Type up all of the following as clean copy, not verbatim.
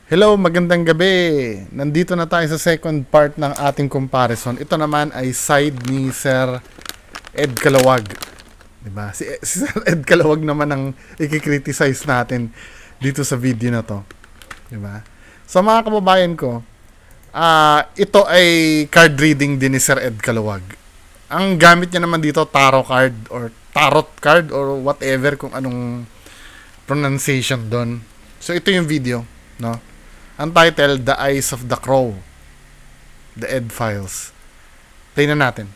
Hello, magandang gabi. Nandito na tayo sa second part ng ating comparison. Ito naman ay side ni Sir Ed Calawag. Diba? Si Sir Ed Calawag naman ang i-criticize natin dito sa video na to. Diba? So mga kababayan ko, ito ay card reading din ni Sir Ed Calawag. Ang gamit niya naman dito, tarot card or tarot card or whatever kung anong pronunciation doon. So ito yung video, no? Ang title, The Eyes of the Crow. The Ed Files. Play na natin.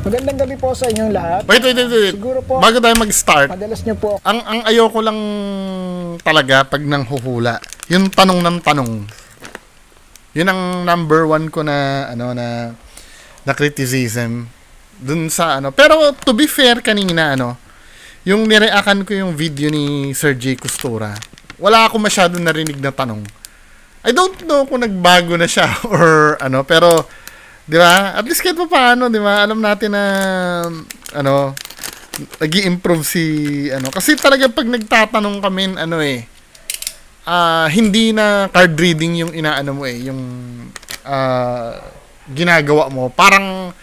Magandang gabi po sa inyong lahat. Wait. Siguro po, bago tayo mag-start, madalas nyo po. ang ayoko lang talaga pag nanghuhula, yung tanong ng tanong. Yun ang number one ko na, na criticism. Dun sa pero to be fair kanina yung nireakan ko yung video ni Sir J. Costura, wala ako masyadong narinig na tanong. I don't know kung nagbago na siya or pero di ba? At least kahit pa paano, di ba? Alam natin na nag-i-improve si kasi talaga pag nagtatanong kami hindi na card reading yung yung ginagawa mo. Parang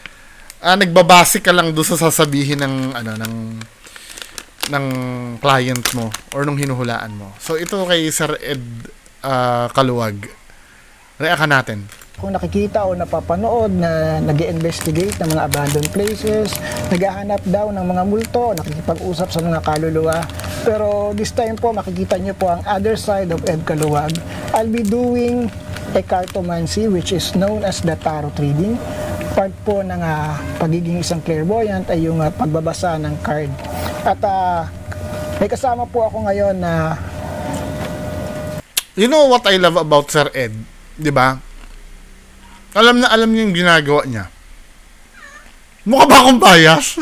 nagbabase ka lang doon sa sasabihin ng client mo or nung hinuhulaan mo. So ito kay Sir Ed Calawag. Reakan natin. Kung nakikita o napapanood na nag-investigate ng mga abandoned places, naghahanap daw ng mga multo, nakikipag-usap sa mga kaluluwa. Pero this time po, makikita nyo po ang other side of Ed Calawag. I'll be doing a cartomancy, which is known as the tarot reading. Part po ng pagiging isang clairvoyant ay yung pagbabasa ng card. At may kasama po ako ngayon na you know what I love about Sir Ed, di ba? Alam na alam niya yung ginagawa niya. Mukha ba akong bias?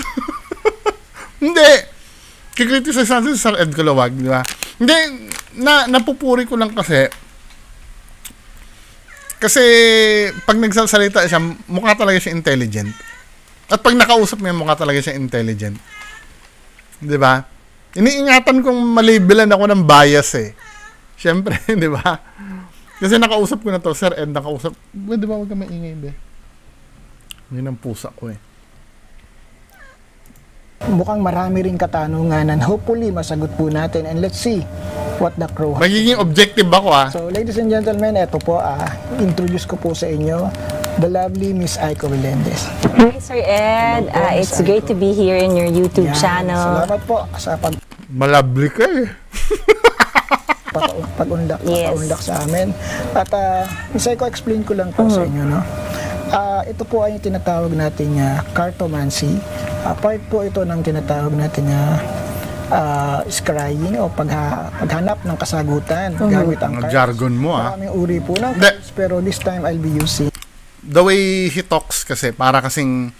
Hindi. Kikriticize natin si Sir Ed Calawag, di ba? Hindi, napupuri ko lang kasi pag nagsasalita siya, mukha talaga siya intelligent. At pag nakausap mo, mukha talaga siya intelligent. Di ba? Iniingatan kong malibelan ako ng bias Siyempre, di ba? Kasi nakausap ko na to, Sir Ed, nakausap. Di ba, huwag ka maingay, be? Yun ang pusa ko mukhang marami ring katanungan and hopefully masagot po natin, and let's see what the crow has. Magiging objective ako So ladies and gentlemen, eto po, introduce ko po sa inyo the lovely Miss Aiko Melendez. Hi Sir Ed, it's great to be here in your YouTube channel. Salamat po sa malabli ka pag-undak Yes. sa amin. At Miss Aiko, explain ko lang po sa inyo, no? Ito po ay yung tinatawag natin cartomancy. Part po ito ng tinatawag natin scrying o paghanap ng kasagutan gamit ang cards. Jargon mo Maraming uri po ng cards, pero this time I'll be using the way he talks kasi para kasing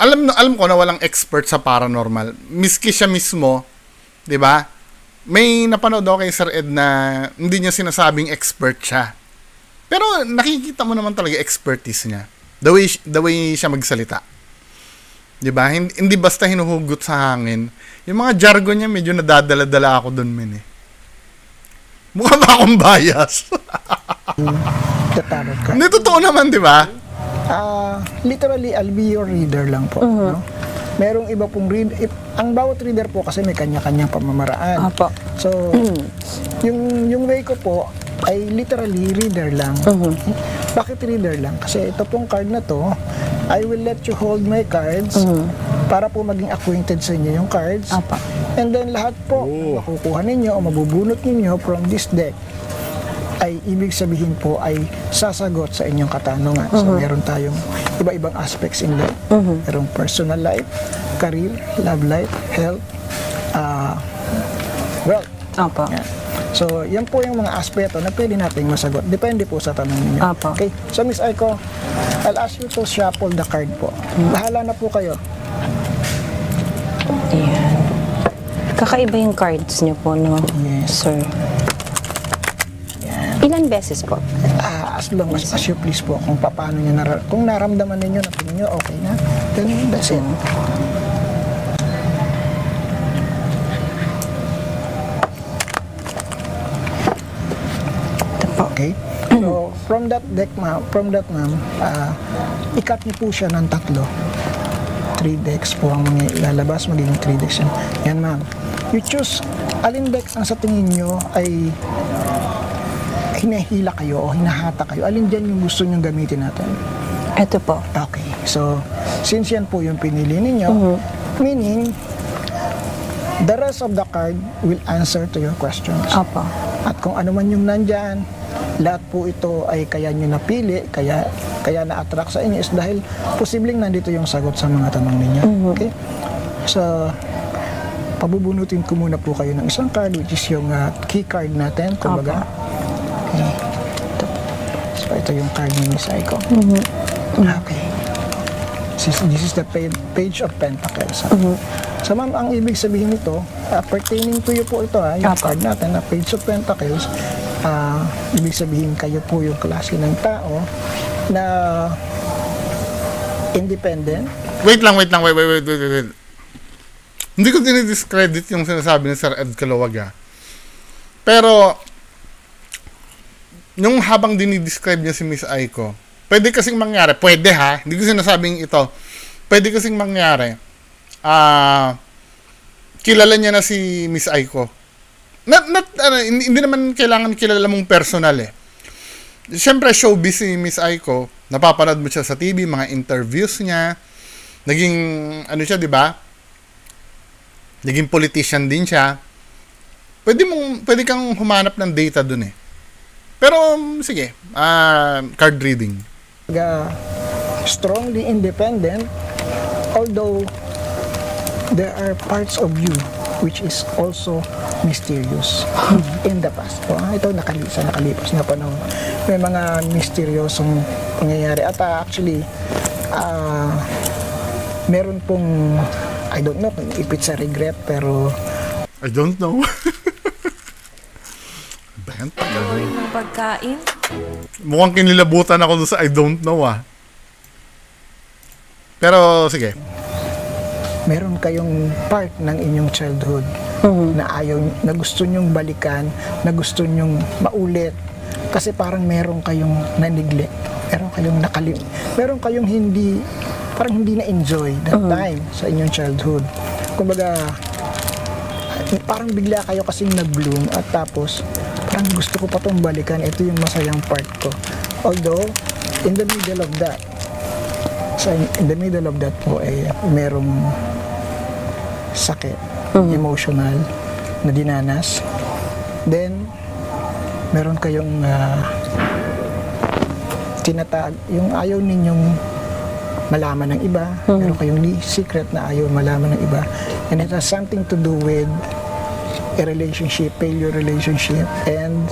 alam ko na walang expert sa paranormal. Miski siya mismo, 'di ba? May napanood ako kay Sir Ed na hindi niya sinasabing expert siya. Pero nakikita mo naman talaga expertise niya. The way siya magsalita. 'Di ba? Hindi basta hinuhugot sa hangin. Yung mga jargon niya medyo nadadala-dala ako doon Mukha ba akong bias? Hindi, totoo naman, 'di ba? Literally, I'll be your reader lang po. No? Merong iba pong ang bawat reader po kasi may kanya-kanyang pamamaraan. Apo. So, yung way ko po ay literally reader lang. Bakit reader lang? Kasi ito pong card na to, I will let you hold my cards para po maging acquainted sa inyo yung cards. Apa. And then lahat po makukuha ninyo o mabubunot ninyo from this deck ay ibig sabihin po ay sasagot sa inyong katanungan. So meron tayong iba-ibang aspects in life. Merong personal life, career, love life, health, wealth. Opo. Yan. So, yan po yung mga aspeto na pwede nating masagot. Depende po sa tanong ninyo. Apo. Okay? So, Miss Aiko, I'll ask you to shuffle the card po. Bahala na po kayo. Ayan. Kakaiba yung cards niyo po, no? Yes. Sir. Yan. Ilan beses po? as long as you please po kung paano nyo kung naramdaman ninyo na tingin nyo okay na, then that's it. Okay? So, from that ma'am, ikat niyo po siya ng 3 decks po ang ilalabas, magiging 3 decks yan. Yan ma'am. You choose alin decks ang sa tingin nyo ay hinahila kayo o hinahata kayo. Alin dyan yung gusto nyong gamitin natin? Ito po. Okay. So, since yan po yung pinili ninyo, meaning, the rest of the card will answer to your questions. Opo. At kung ano man yung nandyan, lahat po ito ay kaya nyo napili, kaya na-attract sa inyo is dahil posibleng nandito yung sagot sa mga tanong ninyo. Okay? So, pabubunutin ko muna po kayo ng isang card which is yung key card natin, kumbaga. Okay. So, ito yung card ni Miss Aiko. Okay. This is the page of Pentacles. So, ma'am, ang ibig sabihin nito, pertaining to you po ito, yung card natin, na page of Pentacles, ibig sabihin kayo po yung klase ng tao na independent. Wait lang. Hindi ko dinidiscredit yung sinasabi ni Sir Ed Calawag. Pero, nung habang dinidescribe niya si Miss Aiko, pwede kasing mangyari, hindi ko sinasabing ito, pwede kasing mangyari, kilala niya na si Miss Aiko. Hindi naman kailangan kilala mong personal eh. Siyempre, showbiz si Miss Aiko, napapanood mo siya sa TV, mga interviews niya, naging, siya, di ba? Naging politician din siya. Pwede kang humanap ng data dun eh. Pero, sige, card reading. Strongly independent, although there are parts of you which is also mysterious in the past. Ito nakalipas na panahon. May mga misteryosong pangyayari. At actually, meron pong, I don't know if it's a regret, pero I don't know. Pagkain ng pagkain? Mukhang kinilabutan ako doon sa I don't know Pero, sige. Meron kayong part ng inyong childhood na gusto nyong balikan, na gusto nyong maulit. Kasi parang meron kayong na-neglect. Meron kayong parang hindi na-enjoy that time sa inyong childhood. Kumbaga, parang bigla kayo kasing nag-bloom at tapos parang gusto ko pa itong balikan, ito yung masayang part ko. Although, in the middle of that po ay merong sakit, emotional na dinanas. Then, meron kayong tinatag, yung ayaw ninyong malaman ng iba, meron kayong secret na ayaw malaman ng iba. And it has something to do with a relationship, failure relationship, and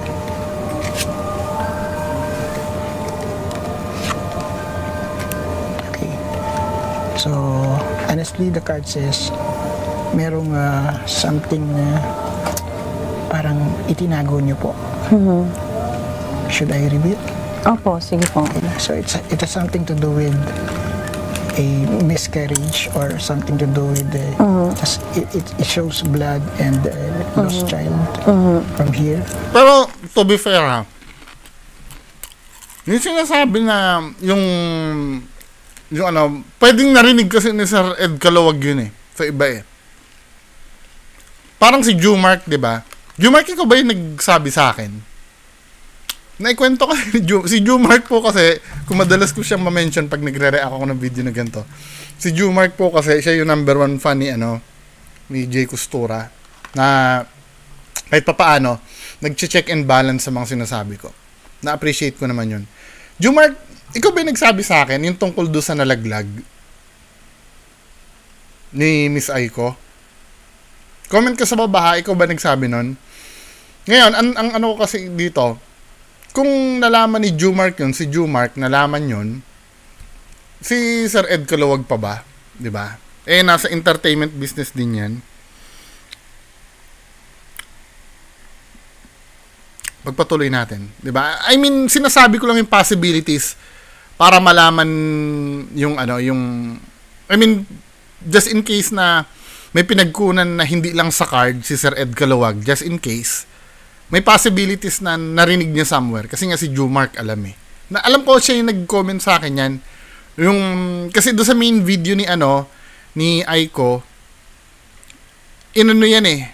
okay. So, honestly, the card says merong something na parang itinago niyo po. Should I reveal? Opo, sige po. Okay. So, it has something to do with a miscarriage or something to do with it shows blood and lost child from here. Pero, to be fair yung sinasabi na yung pwedeng narinig kasi ni Sir Ed Calawag yun sa iba Parang si Jumark, di ba? Jumark, ikaw ba yung nagsabi sa akin? Naikwento kasi si Jumark po kasi, kung madalas ko siyang ma-mention pag nagre-react ako ng video na ganito. Si Jumark po kasi, siya yung number 1 fan ni Jay Costura, na kahit papaano, nag-check and balance sa mga sinasabi ko. Na-appreciate ko naman yun. Jumark, ikaw ba yung nagsabi sa akin, yung tungkol doon sa nalaglag ni Miss Aiko? Comment ka sa baba, ikaw ba nagsabi nun? Ngayon, ang ano ko kasi dito, kung nalaman ni Jumark yun, si Jumark, nalaman yun, si Sir Ed Calawag pa ba? Diba? Nasa entertainment business din yan. pagpatuloy natin, 'di ba? I mean, sinasabi ko lang yung possibilities para malaman yung I mean, just in case na may pinagkunan na hindi lang sa card si Sir Ed Calawag, just in case may possibilities na narinig niya somewhere kasi nga si Jumark alam eh. Na alam ko siya yung nag-comment sa akin yan. Yung kasi do sa main video ni Aiko, yan eh.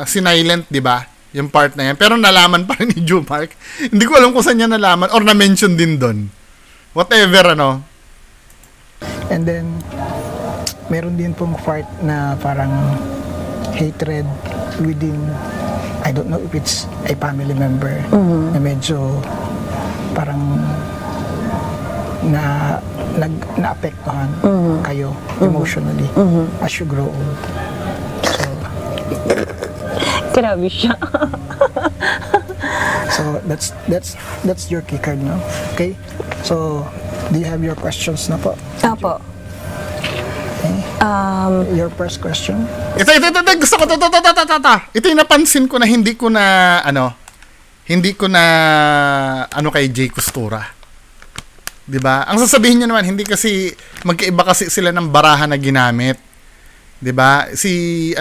Sinilent, 'di ba? Yung part na yan. Pero nalaman pa rin ni Jumark. Hindi ko alam kung saan niya nalaman or na-mention din doon. Whatever, And then, meron din pong part na parang hatred within, I don't know if it's a family member na medyo parang na-apektuhan kayo emotionally as you grow old. So, Grabe siya. so that's your key card, no? Okay? So, do you have your questions na po? Opo. Your first question? Ito, gusto ko, ito yung napansin ko na hindi ko na kay Jay Costura. 'Di ba? Ang sasabihin niyo naman, hindi kasi, magkaiba kasi sila ng barahan na ginamit. 'Di ba? Si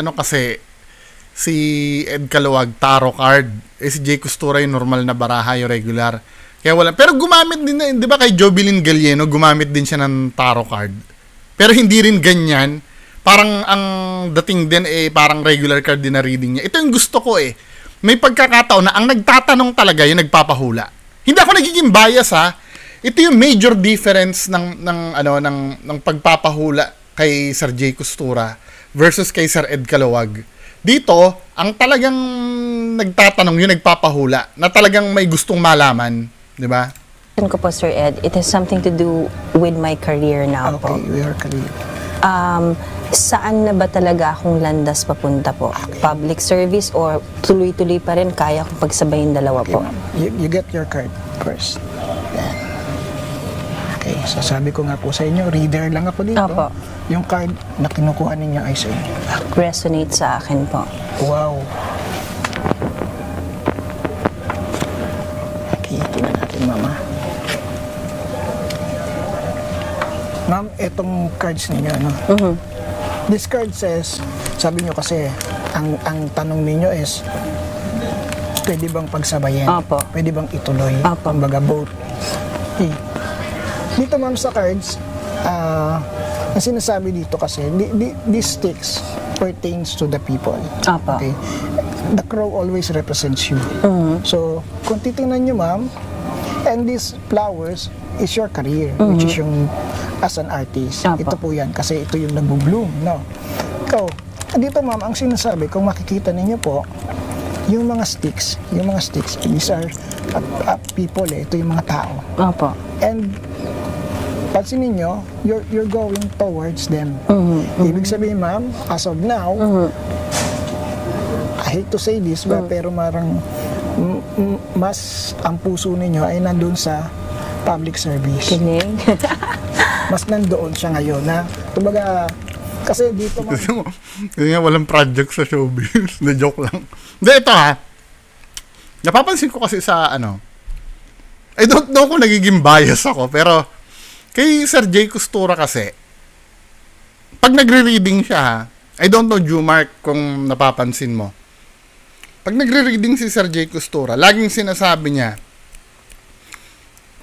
Ed Calawag, tarot card. Si Jay Costura yung normal na baraha, yung regular. Kaya wala. Pero gumamit din, 'di ba, kay Jovelyn Galieno, gumamit din siya ng tarot card. Pero hindi rin ganyan. Parang ang dating din parang regular card din na reading niya. Ito yung gusto ko eh. May pagkakataon na ang nagtatanong talaga yung nagpapahula. Hindi ako nagiging bias ha. Ito yung major difference ng pagpapahula kay Sir Jay Costura versus kay Sir Ed Calawag. Dito, ang talagang nagtatanong yung nagpapahula na talagang may gustong malaman, 'di ba? Ko po, Sir Ed, it has something to do with my career now po. Okay, your career. Saan na ba talaga akong landas papunta po? Okay. Public service or tuloy-tuloy pa rin kaya kong pagsabayin dalawa Okay, po? ma'am. You get your card first. Yan. Okay, so sabi ko nga po sa inyo, reader lang ako dito. Opo. Yung card na kinukuha ninyo ay sa inyo. Resonate sa akin po. Wow. Okay, tingnan natin, mama. Ma'am, etong cards ninyo, no? This card says, sabi nyo kasi, ang tanong ninyo is, pwede bang pagsabayin? Opo. Pwede bang ituloy? Opo. Kumbaga, both. Okay. Dito, ma'am, sa cards, ang sinasabi dito kasi, these sticks pertains to the people. Opo. Okay? The crow always represents you. So, kung titingnan nyo, ma'am, and these flowers is your career, which is yung as an artist. Opo. Ito po yan, kasi ito yung nagbo-bloom, no? Ikaw, dito, ma'am, ang sinasabi, kung makikita ninyo po, yung mga sticks, these are people, ito yung mga tao. Opo. And pansin ninyo, you're going towards them. Ibig sabihin, ma'am, as of now, I hate to say this, pero marang mas ang puso ninyo ay nandun sa public service. Kinig. Mas nandoon siya ngayon na, kumbaga, kasi dito, ma'am, Kasi nga walang project sa showbiz. Na joke lang. Hindi, ito ha. Napapansin ko kasi sa I don't know kung nagiging bias ako, pero kay Sir Jay Costura kasi, pag nagre-reading siya ha, I don't know, Jumark, kung napapansin mo. Pag nagre-reading si Sir Jay Costura, laging sinasabi niya,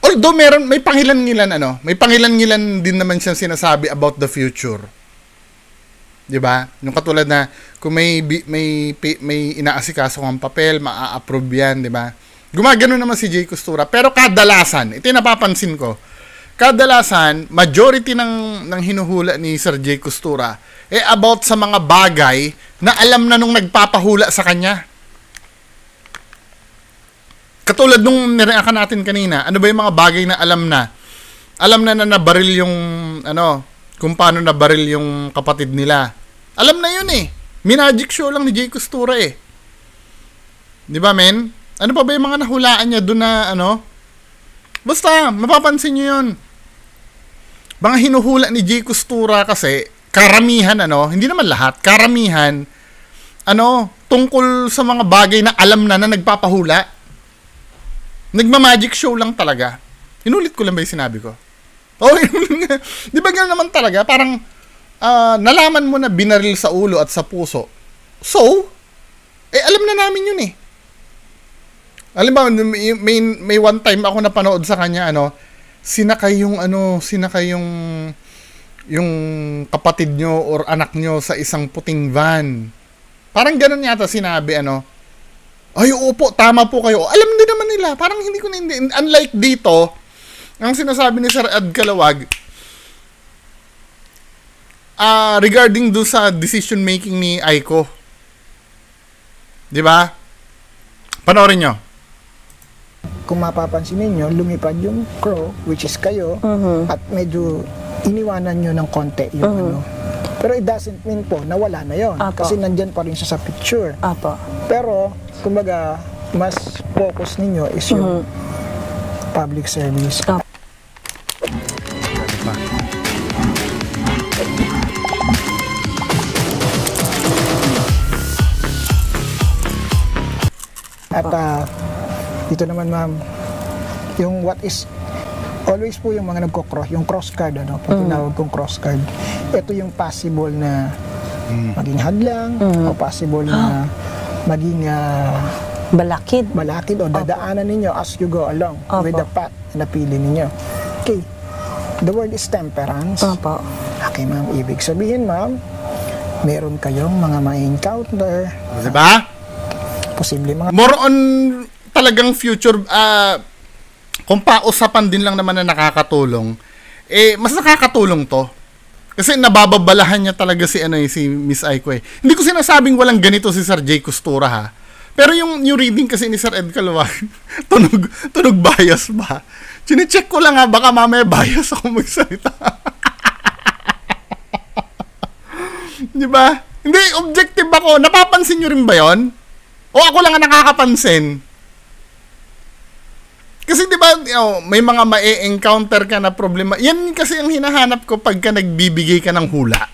although may pangilan-ngilan din naman siyang sinasabi about the future. 'Di ba? Yung katulad na kung may inaasikaso kang papel, maa-approve 'yan, 'di ba? Gumagano naman si Jay Costura, pero kadalasan, ito yung napapansin ko. Kadalasan, majority ng hinuhula ni Sir Jay Costura about sa mga bagay na alam na nung nagpapahula sa kanya. Katulad nung nireakan natin kanina, ano ba yung mga bagay na alam na nabaril yung kung paano nabaril yung kapatid nila. Alam na yun eh. Minagic show lang ni Jay Costura eh. 'Di ba, men? Ano pa ba yung mga nahulaan niya doon na Basta, mapapansin niyo yun. Mga hinuhula ni Jay Costura kasi, karamihan hindi naman lahat, karamihan, tungkol sa mga bagay na alam na nagpapahula. Nagma-magic show lang talaga. Inulit ko lang ba yung sinabi ko? Oh, di ba gano'n naman talaga? Parang nalaman mo na binaril sa ulo at sa puso. So, alam na namin yun eh. Alam ba, may one time ako napanood sa kanya, sinakay yung kapatid nyo or anak nyo sa isang puting van. Parang ganun yata sinabi, ay, opo, tama po kayo. Alam din naman nila. Parang hindi ko na hindi. Unlike dito, ang sinasabi ni Sir Ed Calawag, regarding do sa decision making ni Aiko. 'Di ba? Panoorin nyo. Kung mapapansin ninyo, lumipad yung crow, which is kayo, at medyo iniwanan nyo ng konti yung Pero it doesn't mean po na wala na yon. Kasi nandyan pa rin siya sa picture. Apo. Pero, kumbaga, mas focus ninyo is yung public service. At dito naman ma'am, yung what is always po yung mga nagko-cross, yung cross card, pag tinawag kong cross card, ito yung possible na maging hadlang o possible na maging balakid o dadaanan ninyo as you go along with the path na napili ninyo. Okay. The word is temperance. Okay ma'am, ibig sabihin ma'am, meron kayong mga ma-encounter. Diba? Posible mga more on talagang future, kung pausapan din lang naman na nakakatulong, mas nakakatulong to. Kasi nabababalahan niya talaga si Miss Aiko eh. Hindi ko sinasabing walang ganito si Sir Jay Costura ha. Pero yung new reading kasi ni Sir Ed Calawag, tunog bias ba? Chine-check ko lang ha, baka mamaya bias ako magsalita. Di ba? Hindi, objective ako. Napapansin nyo rin ba yon? O ako lang ang nakakapansin? Kasi 'di ba, may mga ma-encounter ka na problema. Yan kasi ang hinahanap ko pagka nagbibigay ka ng hula.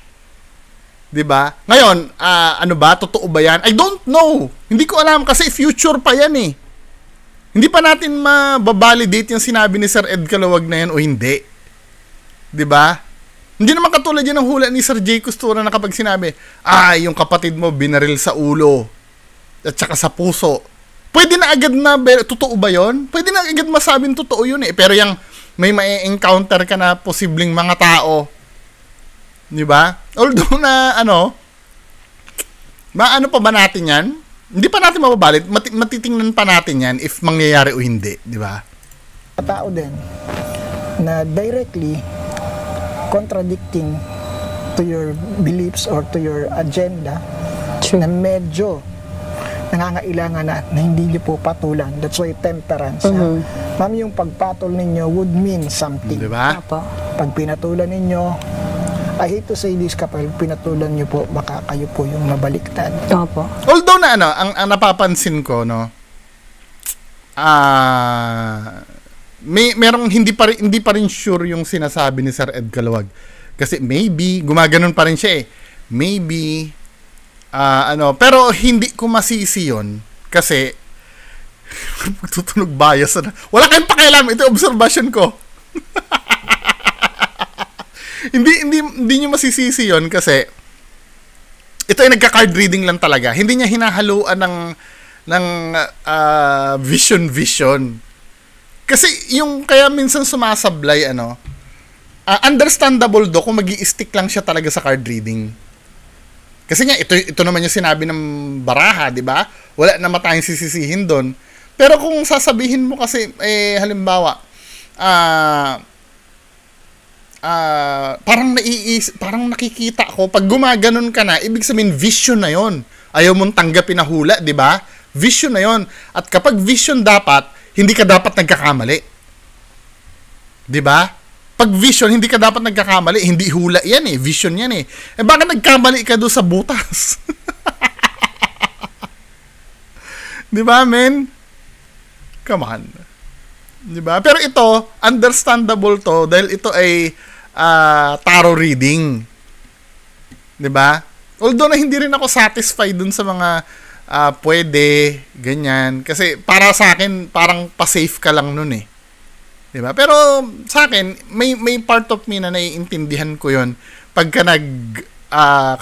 'Di ba? Ngayon, totoo ba 'yan? I don't know. Hindi ko alam kasi future pa 'yan eh. Hindi pa natin mababalidate yung sinabi ni Sir Ed Calawag na 'yan o hindi. 'Di ba? Hindi naman katulad yan ng hula ni Sir Jay Costura na kapag sinabi, yung kapatid mo binaril sa ulo at saka sa puso. Pwede na agad na, totoo ba yon? Pwede na agad masabing totoo yun eh. Pero yung may ma-encounter ka na posibleng mga tao. Di ba? Although na, maano pa ba natin yan? Hindi pa natin mababalit. Matitingnan pa natin yan if mangyayari o hindi. Di ba? Tao din na directly contradicting to your beliefs or to your agenda na medyo nangangailangan na hindi niyo po patulan. That's why temperance. Ma'am, yung pagpatol ninyo would mean something. Diba? Pag pinatulan ninyo, I hate to say this, kapag pinatulan niyo po, baka kayo po yung mabaliktad. Although na ang napapansin ko, merong hindi pa rin sure yung sinasabi ni Sir Ed Calawag. Kasi maybe, gumaganon pa rin siya eh. Maybe, pero hindi ko masisi yun kasi magtutunog bias na. Wala kayong pakialam, ito observation ko. hindi nyo masisisi yun kasi ito ay nagka-card reading lang talaga. Hindi niya hinahaluan ng vision. Kasi yung kaya minsan sumasablay understandable do kung magi-stick lang siya talaga sa card reading. Kasi nga, ito naman yung sinabi ng baraha, di ba? Wala naman tayong sisisihin doon. Pero kung sasabihin mo kasi, halimbawa, parang nakikita ko, pag gumaganon ka na, ibig sabihin, vision na yon. Ayaw mong tanggapin na hula, di ba? Vision na yon. At kapag vision dapat, hindi ka dapat nagkakamali. Di ba? Pag vision, hindi ka dapat nagkakamali. Hindi hula yan eh. Vision yan eh. Baka nagkamali ka doon sa butas. Di ba, men? Come on. Di ba? Pero ito, understandable to dahil ito ay tarot reading. Di ba? Although na hindi rin ako satisfied dun sa mga pwede, ganyan. Kasi para sa akin, parang pa-safe ka lang nun eh. Diba? Pero sa akin, may part of me na naiintindihan ko yon pagka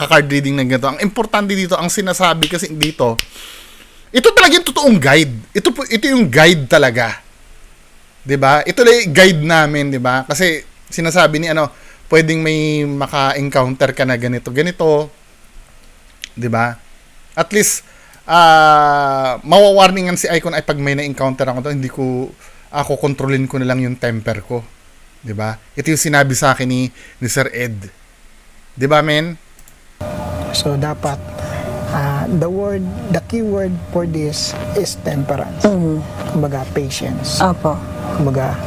ka-card reading ng ganito. Ang importante dito, ang sinasabi kasi dito, ito talaga yung totoong guide. Ito yung guide talaga. 'Di ba? Ito lang yung guide namin, 'di ba? Kasi sinasabi ni pwedeng may maka-encounter ka na ganito, 'di ba? At least mawawarningan si Icon ay pag may na-encounter ako to, hindi ko kontrolin ko na lang yung temper ko. 'Di ba? Ito yung sinabi sa akin ni Sir Ed. 'Di ba, men? So dapat the key word for this is temperance. Kumbaga, patience. Opo. Kumbaga,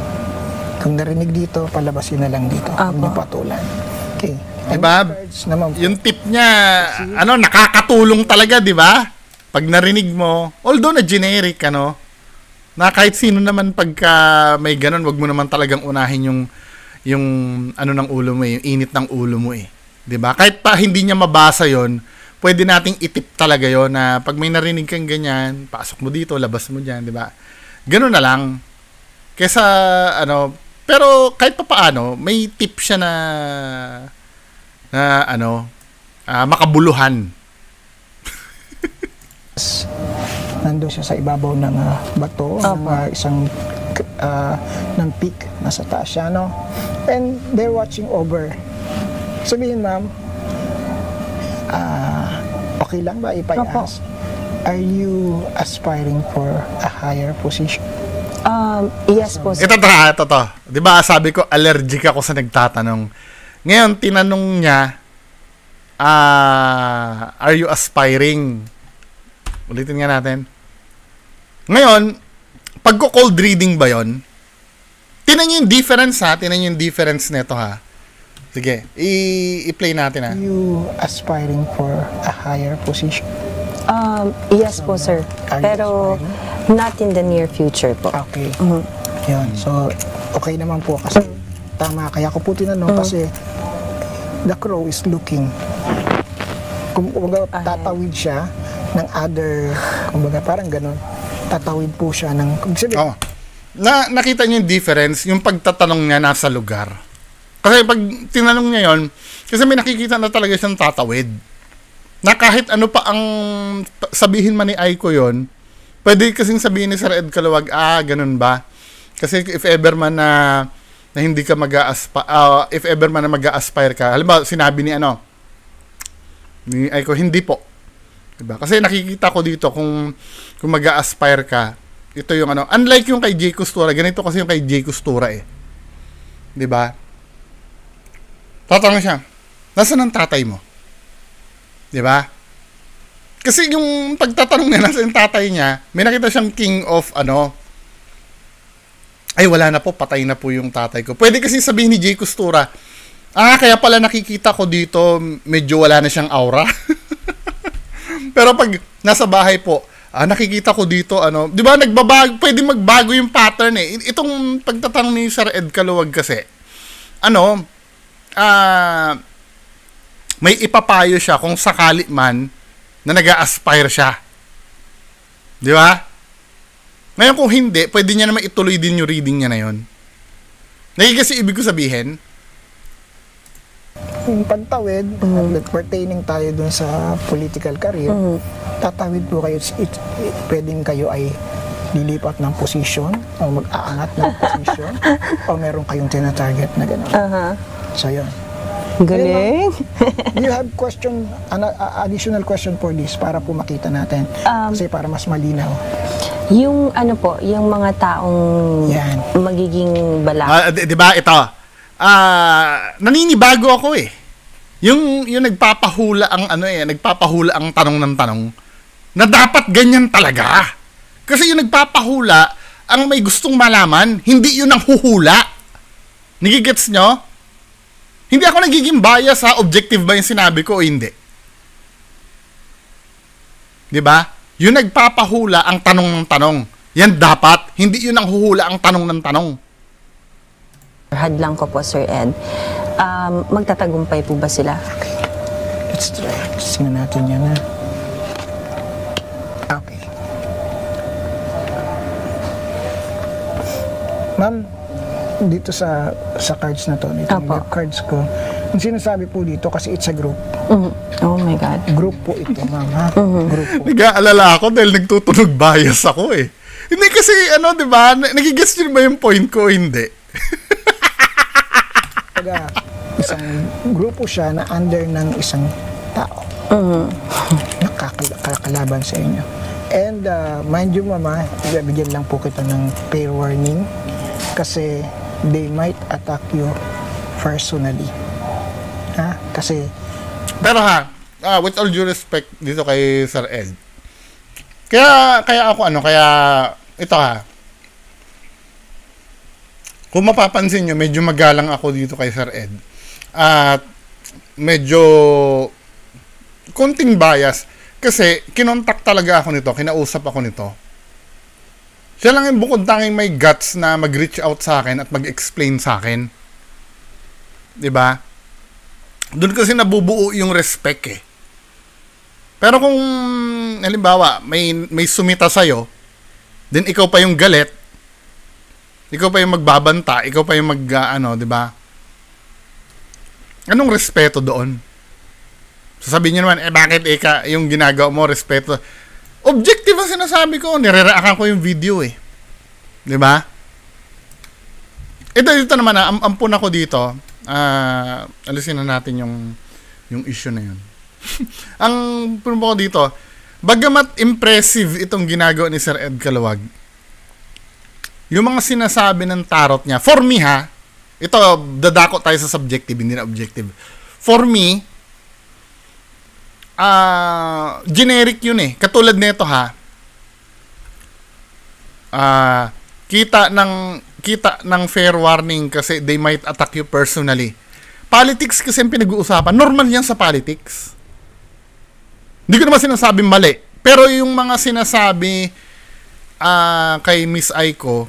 kung narinig dito, palabasin na lang dito. Huwag niyo patulan. Okay. Diba? Yung tip niya, nakakatulong talaga, di ba? Pag narinig mo, although na generic, na kahit sino naman pagka may ganun, wag mo naman talagang unahin yung ng ulo mo, yung init ng ulo mo eh. Di ba? Kahit pa hindi niya mabasa yon, pwede nating itip talaga yon na pag may narinig kang ganyan, pasok mo dito, labas mo dyan, di ba? Ganun na lang. Kesa, pero kahit pa paano, may tip siya na makabuluhan. Nandun siya sa ibabaw ng bato, ng isang ng peak, nasa taas siya, and they're watching over. Sabihin, ma'am, okay lang ba if I ask, are you aspiring for a higher position? Yes po, sir. Ito. Di ba sabi ko, allergic ako sa nagtatanong. Ngayon, tinanong niya, are you aspiring? Ulitin nga natin. Ngayon, pagko-cold reading ba yon? Tinan niyo yung difference ha. Tinan niyo yung difference nito ha. Sige, i-play natin ha. Are you aspiring for a higher position? Yes po, sir. Pero not in the near future po. Okay. Yun. So, okay naman po kasi tama. Kaya ko po tinanong kasi the crow is looking. Kumbaga, tatawid siya ng other, kumbaga parang ganun. Tatawid po siya ng, nakita niyo yung difference, yung pagtatanong niya nasa lugar. Kasi pag tinanong niya yon, kasi may nakikita na talaga siyang tatawid. Na kahit ano pa ang sabihin man ni Aiko yon, pwede kasing sabihin ni Sir Ed Kalawag, ganun ba? Kasi if ever man na hindi ka if ever man na mag-aspire ka, halimbawa sinabi ni ni Aiko, hindi po. Diba? Kasi nakikita ko dito kung mag-aspire ka, ito yung unlike yung kay Jay Costura, ganito kasi yung kay Jay Costura eh. 'Di ba? Tatanong siya, nasaan ang tatay mo? 'Di ba? Kasi yung pagtatanong niya nasaan yung tatay niya, may nakita siyang king of ay wala na po, patay na po yung tatay ko. Pwede kasi sabihin ni Jay Costura, kaya pala nakikita ko dito, medyo wala na siyang aura. Pero pag nasa bahay po, nakikita ko dito, 'di ba, nagbabago, pwede magbago yung pattern eh. Itong pagtatanong ni Sir Ed Kalawag kasi, may ipapayo siya kung sakali man na nag-a-aspire siya. 'Di ba? Ngayon kung hindi, pwede niya naman ituloy din yung reading niya na 'yon. Kasi ibig ko sabihin, yung pagtawid, pertaining tayo dun sa political career, tatawid po kayo, pwedeng kayo ay lilipat ng posisyon o mag-aangat ng posisyon o meron kayong tina-target na gano'n. So, yun. Galing. You have additional question for this para po makita natin. Kasi para mas malinaw. Yung yung mga taong magiging bala. Di ba ito? Naninibago ako eh. Yung nagpapahula ang nagpapahula ang tanong ng tanong na dapat ganyan talaga. Kasi yung nagpapahula ang may gustong malaman, hindi yun ang huhula. Nagigets nyo? Hindi ako nagiging bias sa objective ba yung sinabi ko o hindi. 'Di ba? Yung nagpapahula ang tanong ng tanong. Yan dapat, hindi yun ang huhula ang tanong ng tanong. Hadlang ko po, Sir Ed. Magtatagumpay po ba sila? Let's try. Tingnan natin yan Ma'am, dito sa cards na to, dito Apo. yung cards ko, ang sinasabi po dito kasi it's a group. Oh my God. Group po ito, ma'am, ha? Group po. Nag-aalala ako dahil nagtutunog bias ako eh. Hindi kasi ano, 'di ba? Nagigets niyo ba yung point ko? Hindi. Kaya isang grupo siya na under ng isang tao. Nakakalaban sa inyo. And mind you, mama, bigyan lang po kita ng fair warning kasi they might attack you personally. Ha? Kasi Pero with all due respect dito kay Sir Ed. Kaya ako kaya ito Kung mapapansin nyo, medyo magalang ako dito kay Sir Ed. At medyo konting bias kasi kinontak talaga ako nito, kinausap ako nito. Siya lang yung bukod tanging may guts na mag-reach out sa akin at mag-explain sa akin. 'Di ba? Doon kasi nabubuo yung respect eh. Pero kung halimbawa may sumita sa'yo, then ikaw pa yung galit, ikaw pa yung magbabanta, ikaw pa yung di ba? Anong respeto doon? Sasabihin nyo naman, bakit yung ginagawa mo, respeto? Objective ang sinasabi ko, nire-reactan ko yung video eh. Di ba? Dito naman, ampun ako dito. Alisin na natin yung issue na yun. Ang punto ko dito, bagamat impressive itong ginagawa ni Sir Ed Calawag, yung mga sinasabi ng tarot niya, for me ito, dadako tayo sa subjective, hindi na objective. For me, generic yun eh. Katulad nito kita ng fair warning kasi they might attack you personally. Politics kasi yung pinag-uusapan. Normal yan sa politics. Hindi ko naman sinasabing mali. Pero yung mga sinasabi kay Miss Aiko,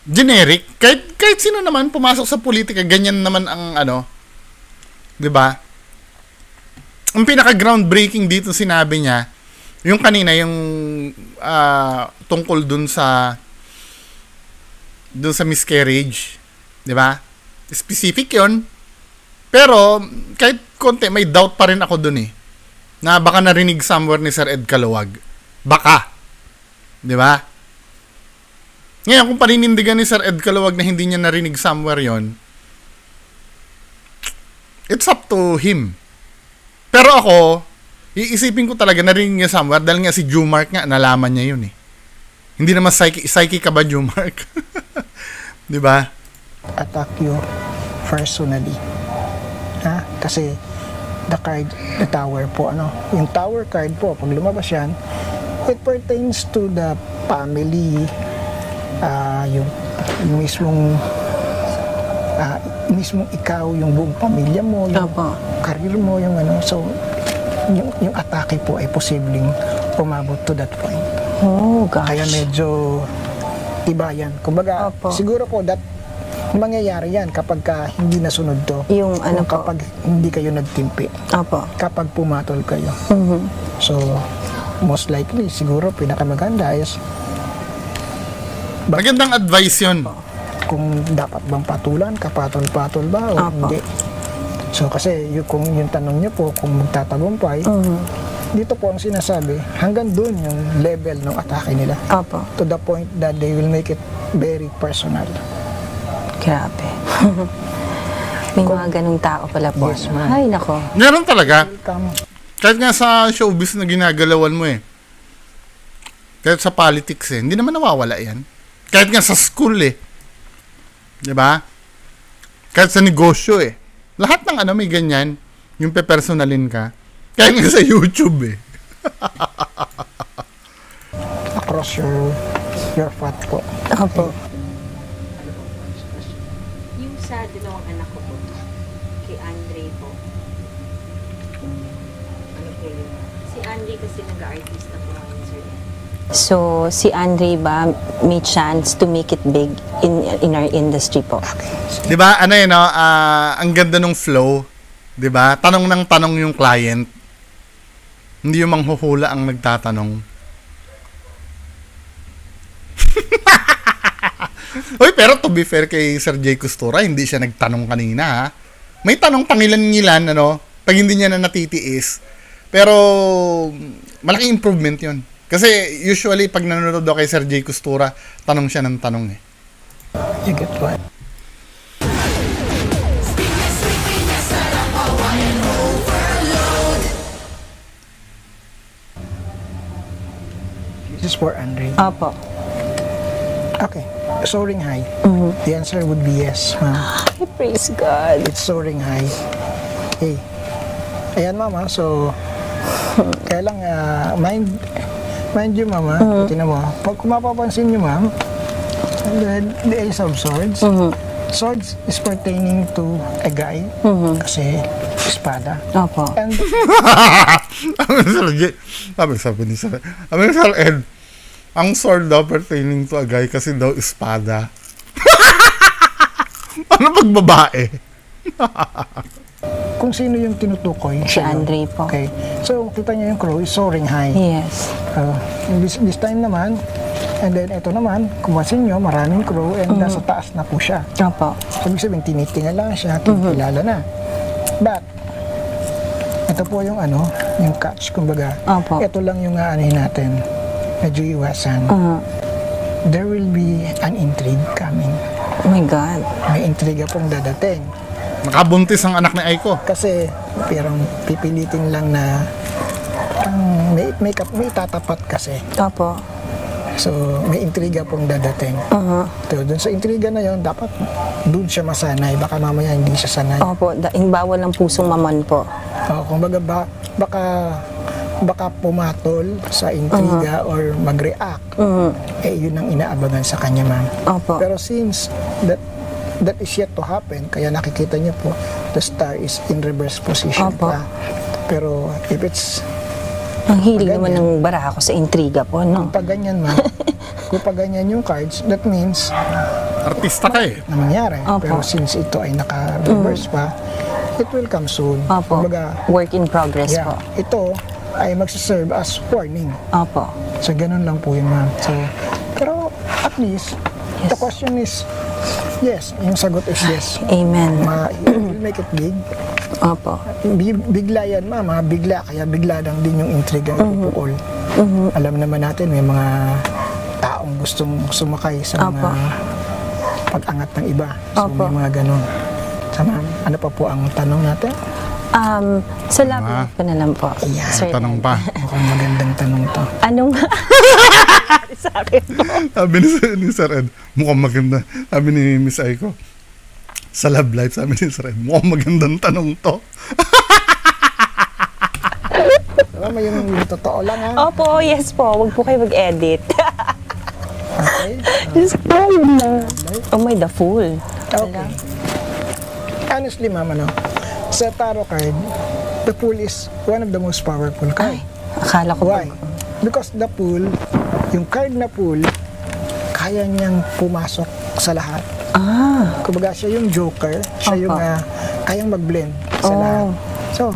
generic. Kahit sino naman pumasok sa politika, ganyan naman ang 'di ba? Ang pinaka-groundbreaking dito sinabi niya, yung kanina, yung tungkol dun sa miscarriage, di ba? Specific yun. Pero, kahit konti, may doubt pa rin ako dun eh. Na baka narinig somewhere ni Sir Ed Calawag. Baka. Di ba? Ngayon, kung paninindigan ni Sir Ed Calawag na hindi niya narinig somewhere yon, it's up to him. Pero ako, iisipin ko talaga narinig niya somewhere dahil nga si Jumark nga, nalaman niya yun eh. Hindi naman psyche ka ba, Jumark? Di ba? Attack you personally. Ha? Kasi the tower po, yung tower card po, pag lumabas yan, it pertains to the family, yung mismong ikaw, yung buong pamilya mo, yung career mo, yung so yung atake po ay posibleng umabot to that point. Oh gosh. Kaya medyo iba yan. Kumbaga, siguro po mangyayari yan kapag hindi nasunod to. Yung kapag hindi kayo nagtimpi. Kapag pumatol kayo. So, most likely, siguro pinakamaganda is magandang advice yun. Kung dapat bang patulan, kapatol-patol ba o hindi. So kasi kung yung tanong niyo po kung magtatagumpay, dito po ang sinasabi, hanggang doon yung level ng atake nila. To the point that they will make it very personal. Grabe. May mga ganung tao pala po. Yes, ma'am. Ay, nako. Meron talaga. Welcome. Kahit nga sa showbiz na ginagalawan mo eh. Kahit sa politics eh. Hindi naman nawawala yan. Kahit nga sa school eh. Diba? Kahit sa negosyo eh. Lahat ng may ganyan. Yung pe-personalin ka. Kahit nga sa YouTube eh. Across your path po. Yung sa dalawang anak ko po, kay Andre po. Ano po yun? Si Andre kasi nag-artista po ngayon, sir. So, si Andre ba may chance to make it big in our industry po? 'Di ba? Ang ganda ng flow, 'di ba? Tanong ng tanong yung client. Hindi yung manghuhula ang nagtatanong. Uy, pero to be fair kay Sir Jay Costura, hindi siya nagtanong kanina, ha? May tanong pangilan-ngilan, ano, pag hindi niya na natitiis. Pero, malaking improvement yun. Kasi, usually, pag nanonood ako kay Sir Jay Costura, tanong siya ng tanong, eh. You get what? This is for Andre. Opo. Okay. Soaring high. The answer would be yes, ma'am. Ay, praise God. It's soaring high. Okay. Ayan, mama. So, kaya lang, mind you, mama, tinan mo, pag kumapapansin nyo, ma'am, the Ace of Swords, swords is pertaining to a guy, kasi espada. Opo. And Sabi ni Sir Ed, ang sword daw pertaining to a guy kasi daw espada. Ano pag babae? kung sino yung tinutukoy, Si Andre po. Okay. So, kita niyo yung crow is soaring high. Yes. This time naman, and then ito naman, kung masin nyo, maraming crow and nasa taas na po siya. Opo. So, ibig sabihin, tinitingnan lang siya, kinikilala na. But, ito po yung yung catch, kumbaga. Opo. Ito lang yung aanin natin. Medyo iwasan. There will be an intrigue coming. Oh my God. May intriga pong dadating. Nakabuntis ang anak ni Aiko. Kasi, parang pipilitin lang na may tatapat kasi. Opo. So, may intriga pong dadating. So, dun sa intriga na yon dapat dun siya masanay. Baka mamaya hindi siya sanay. Opo. Bawal ng pusong mamon po. Kumbaga baka pumatol sa intriga or mag-react. Yun ang inaabangan sa kanya, ma'am. Opo. Pero since that is yet to happen, kaya nakikita niyo po, the star is in reverse position Opo. pa. Pero if it's Ang hilig Ganyan. naman ng baraha ko sa intriga po, no? pag ganyan, ma'am, kung pag ganyan yung cards, that means Artista ka eh. na mangyari. Opo. Pero since ito ay naka-reverse pa, it will come soon. Opo. Kumbaga, Work in progress yeah, po. ito ay magsiserve as warning. Opo. So, ganun lang po yun, ma'am. So, pero at least, the question is, yes, yung sagot is yes. Amen. It will make it big. Opo. Bigla yan, ma'am, ha? Bigla. Kaya bigla lang din yung intriga ng ipupukol. Alam naman natin, may mga taong gustong sumakay sa mga Opo. pag-angat ng iba. So, Opo. may mga ganun. So, ma'am, ano pa po ang tanong natin? Sa love life ko na lang po. Ayan. Sir, Tanong pa. Mukhang magandang tanong to. Anong... sa akin po. Sabi ni Sir Ed, mukhang maganda. Sabi ni Miss Aiko, sa love life, sabi ni Sir Ed, mukhang magandang tanong to. Alam mo, yung totoo lang, ha? Opo, yes po. Huwag po kayo mag-edit. Okay? Just yun na. Oh my, the fool. Okay. Honestly, ma'am, sa tarot card, the Fool is one of the most powerful card. Ay, akala ko Why? Because the Fool, yung card na Fool, kaya niyang pumasok sa lahat. Kumbaga, siya yung joker, siya yung kayang mag-blend sa lahat. So,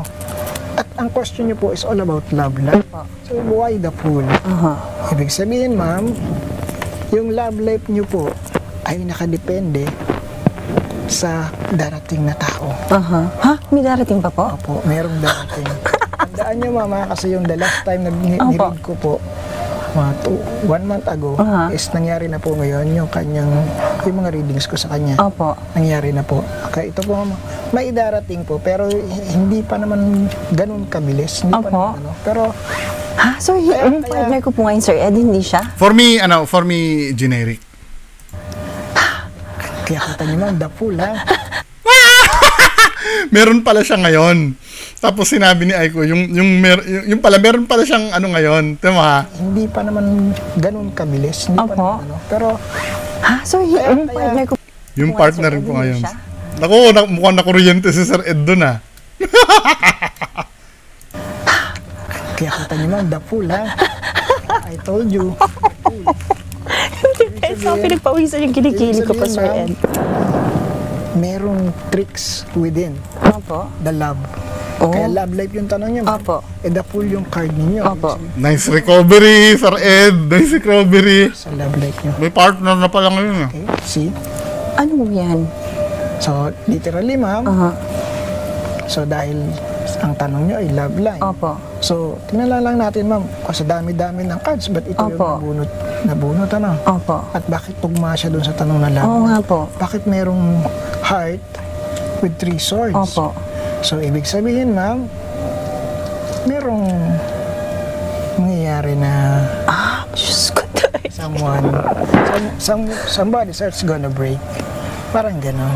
at ang question niyo po is all about love life. So, why the Fool? Ibig sabihin, ma'am, yung love life niyo po ay nakadepende sa darating na tao. Ha? May darating pa po? Opo, merong darating. Tandaan niyo, mama, kasi yung the last time nag-read ko po, 1 month ago, is nangyari na po ngayon yung mga readings ko sa kanya. Opo. Nangyari na po. Okay, ito po, mama, may darating po, pero hindi pa naman ganun kabilis. Hindi pa Opo. naman, pero Ha? So, yung partner ko po ngayon, Sir Ed, hindi siya? For me, generic. kaya kita niyo, ma'am, the Fool, ha? Meron pala siya ngayon. Tapos sinabi ni Aiko, yung pala, meron pala siyang ngayon. Tama ha? Hindi pa naman ganun kabilis. Hindi pa Opo. naman, pero Ha? So, yung partner ko Yung po partner ngayon, Sir Ed, ko hindi ngayon. siya? Naku, mukhang nakuryente si Sir Ed doon ha. kaya kita niyo, ma'am, the Fool, ha? I told you. So, pinagpawisan yung kilikili ko po, Sir Ed. Merong tricks within Opo. the love. Oh. Kaya love life yung tanong niyo, ma'am. Opo. The full yung card ninyo. Opo. Nice recovery, Sir Ed. Nice recovery. Sa love life niyo. May partner na pala ngayon. Okay, see? Ano yan? So, literally, ma'am. Aha. So, dahil ang tanong niyo ay love life. Opo. So, tingnan lang natin, ma'am, kasi dami-dami ng cards, ba't ito Opo. yung nabunot, ano? Opo. At bakit tugma siya doon sa tanong na love? Oo nga po. Bakit merong heart with 3 swords? Opo. So, ibig sabihin, ma'am, merong mangyayari na Diyos ko tayo. somebody's heart's gonna break. Parang ganon.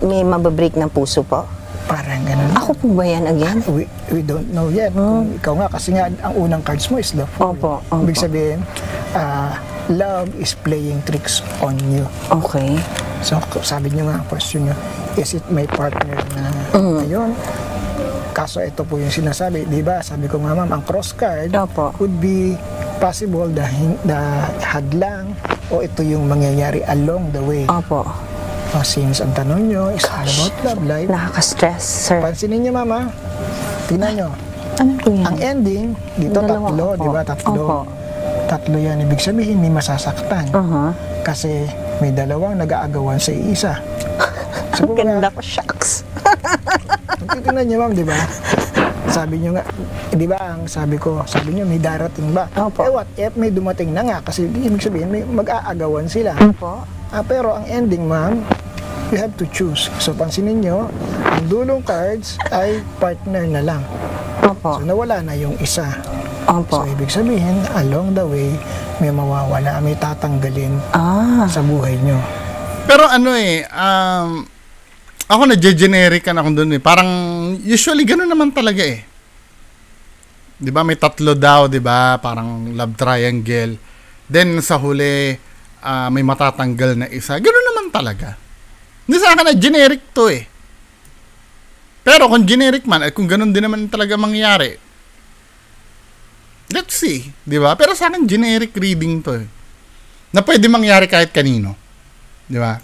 May mababreak ng puso po? Parang ganon. Ako po ba yan again? We don't know yet. Kung ikaw nga, kasi nga, ang unang cards mo is the Fool. Opo, opo. Ibig sabihin, love is playing tricks on you. Okay. So, sabi niyo nga, question niyo, is it my partner na ngayon? Kaso ito po yung sinasabi, di ba? Sabi ko nga, ma'am, ang cross card Opo. would be possible the hadlang o ito yung mangyayari along the way. Opo. Since ang tanong nyo is all about love life, Nakaka-stress, sir. pansinin nyo, mama, tingnan nyo, Ano po yan? ang ending, dito Dalawa, tatlo, opo. di ba? Tatlo. Opo. Tatlo yan, ibig sabihin may masasaktan. Aha. Kasi may dalawang nag-aagawan sa isa. So, Ang ganda ko, shucks. kung titignan nyo, ma'am, di ba? Sabi nyo nga, di ba ang sabi nyo, may darating ba? Opo. What if may dumating na nga? Kasi ibig sabihin, may mag-aagawan sila. Opo. Pero ang ending, ma'am, you have to choose. So, pansinin nyo, ang dulong cards ay partner na lang. Opo. So, nawala na yung isa. Opo. So, ibig sabihin, along the way, may mawawala, may tatanggalin sa buhay nyo. Pero ano ako na-generican ako dun eh. Parang, usually, gano'n naman talaga eh. Di ba, may tatlo daw, di ba? Parang love triangle. Then, sa huli, may matatanggal na isa. Gano'n naman talaga. Hindi sa akin na generic to eh. Pero kung generic man, kung gano'n din naman talaga mangyayari, let's see. Di ba? Pero sa akin, generic reading to eh. Na pwede mangyari kahit kanino. Di ba?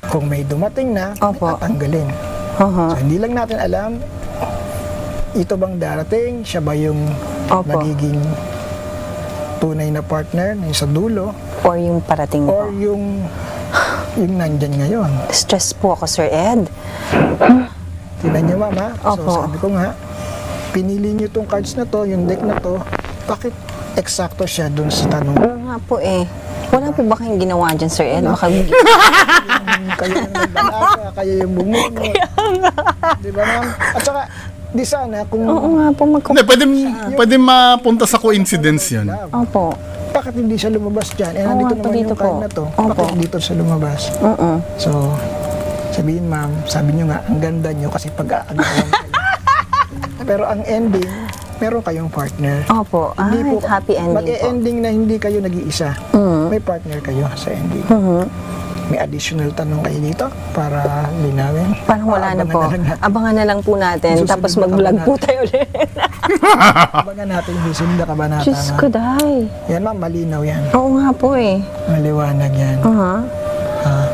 Kung may dumating na, may Opo. tatanggalin. Aha. So, hindi lang natin alam, ito bang darating? Siya ba yung Opo. magiging tunay na partner na yung sa dulo? Or yung parating Or po. yung nandyan ngayon? Stress po ako, Sir Ed. Tignan niyo, mama. So, Opo. sabi ko nga, pinili niyo tong cards na to, yung deck na to, bakit eksakto siya dun sa tanong? Oo nga po eh. Wala po ba kayong ginawa dyan, Sir Ed? Baka Kayo yung nagbalasa, kayo yung bumuno. Di ba, ma'am? At saka, di sana kung Oo nga po, Hindi, pwede mapunta sa coincidence yun. Opo. bakit hindi siya lumabas dyan? Eh, Oo nandito nga po, naman dito yung card po. na to. Opo. Bakit dito siya lumabas? Oo. So, sabihin, ma'am, sabi nyo nga, ang ganda nyo kasi pag-aagawan kayo. Pero ang ending, meron kayong partner. Opo. Hindi po, Happy ending po. mag-e-ending na hindi kayo nag-iisa. Mhm. May partner kayo sa ending. Mhm. May additional tanong kayo dito para linawin. Parang wala na po. Abangan na lang Abangan na lang po natin. Susunod Tapos na mag-vlog kabanata. po tayo ulit. Abangan natin yung susunod na kabanata. Diyos ko, ma'am. day. Yan, ma'am, malinaw yan. Oo nga po eh. Maliwanag yan. Aha.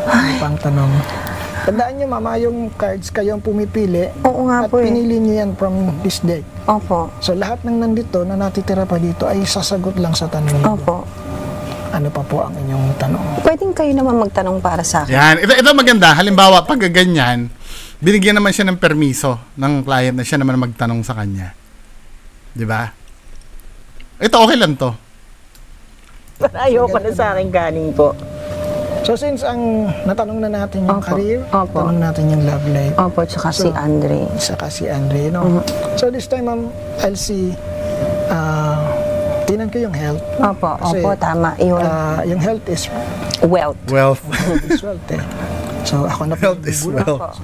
Ano pang tanong? Tandaan nyo, mama, yung cards kayo ang pumipili Oo nga at po eh. pinili nyo yan from this deck. Opo. So, lahat ng nandito na natitira pa dito ay sasagot lang sa tanong nyo. Opo. Ano pa po ang inyong tanong? Pwedeng kayo naman magtanong para sa akin. Yan. Ito maganda. Halimbawa, pag ganyan, binigyan naman siya ng permiso ng client na siya naman magtanong sa kanya. Di ba? Ito, okay lang to. Ayoko na sa akin galing po. So, since ang natanong na natin yung Opo. career, Opo. tanong natin yung love life, Opo, tsaka si So, Andre. saka si Andre, no? So, this time, ma'am, I'll see, tinan ko yung health. Opo, Kasi, opo, tama. yung health is Wealth. Wealth. wealth eh. So, ako na po Health is bubulak. wealth.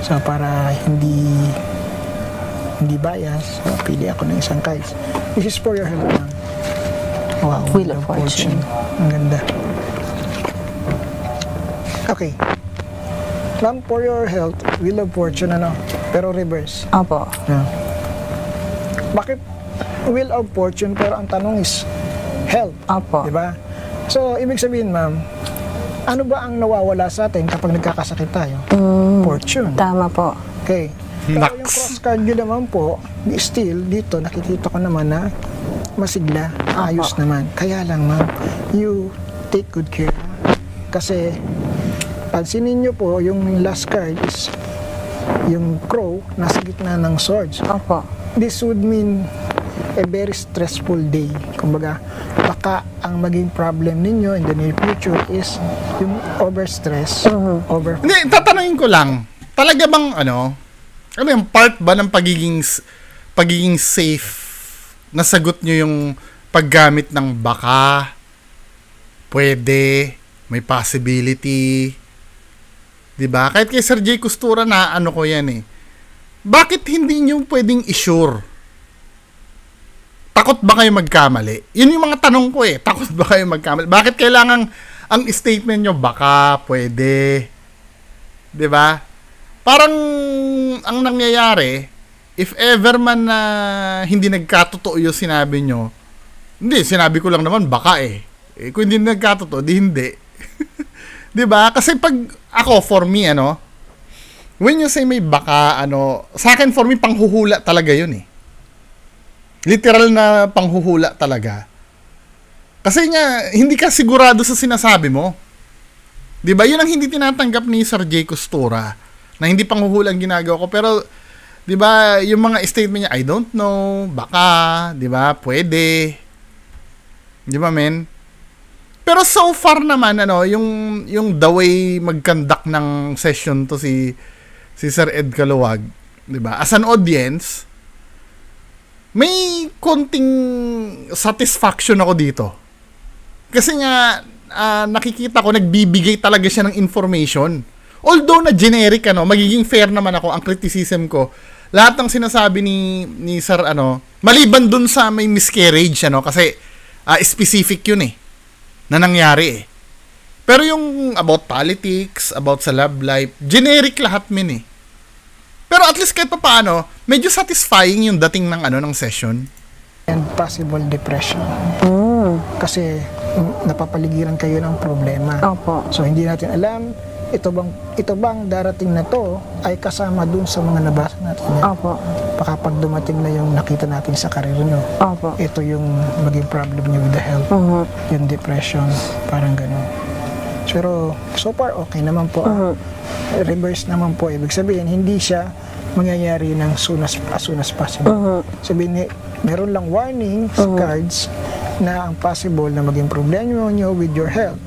So, para hindi bias, pili ako ng isang cards. This is for your health, ma'am. Wow. Wheel of Fortune. Ang ganda. Okay. Ma'am, for your health, Wheel of Fortune, ano? Pero reverse. Opo. Yeah. Bakit Wheel of Fortune pero ang tanong is health? Opo. Di ba? So, ibig sabihin, ma'am, ano ba ang nawawala sa atin kapag nagkakasakit tayo? Fortune. Tama po. Okay. Pero Naks. yung cross card nyo naman po, still, dito, nakikita ko naman na masigla, ayos naman. Kaya lang, ma'am, you take good care. Kasi, pansinin nyo po, yung last card is yung crow nasa gitna ng swords. Opo. This would mean a very stressful day. Kumbaga, baka ang maging problem ninyo in the near future is yung overstress, Hindi, tatanungin ko lang. Talaga bang ano yung part ba ng pagiging safe nasagot nyo yung paggamit ng baka, pwede, may possibility, 'di ba? Kahit kay Sir J. Costura na ano ko yan eh. Bakit hindi nyo pwedeng i-sure? Takot ba kayo magkamali? Yun yung mga tanong ko eh. Takot ba kayo magkamali? Bakit kailangan ang statement nyo baka, pwede? 'Di ba? Parang ang nangyayari, if ever man na hindi nagkatotoo yung sinabi nyo, hindi, sinabi ko lang naman baka eh. Kung hindi nagkatotoo, di hindi. 'Di ba? Kasi pag ako, for me, when you say may baka, sa akin, for me, panghuhula talaga yun eh. Literal na panghuhula talaga. Kasi nga, hindi ka sigurado sa sinasabi mo. 'Di ba? Yun ang hindi tinatanggap ni Sir J. Costura, na hindi panghuhula ang ginagawa ko. Pero, 'di ba, yung mga statement niya, I don't know, baka, 'di ba, pwede. 'Di ba, men? Pero so far naman, yung the way mag-conduct ng session to si Sir Ed Caluwag, 'di ba? As an audience, may konting satisfaction ako dito. Kasi nga, nakikita ko, nagbibigay talaga siya ng information. Although na generic, magiging fair naman ako, ang criticism ko, lahat ng sinasabi ni Sir, maliban dun sa may miscarriage, kasi specific yun eh, na nangyari eh. Pero yung about politics, about sa love life, generic lahat min eh. Pero at least kahit pa paano, medyo satisfying yung dating ng ng session. And possible depression. Kasi napapaligiran kayo ng problema. Opo. So hindi natin alam, ito bang darating na to ay kasama dun sa mga nabasa natin. Opo. Baka pag dumating na yung nakita natin sa karir nyo, Opo. ito yung maging problem nyo with the health, yung depression, parang gano'n. Pero so far okay naman po. Reverse naman po, ibig sabihin hindi siya mangyayari ng as soon as possible. Sabihin, meron lang warning cards na ang possible na maging problema nyo with your health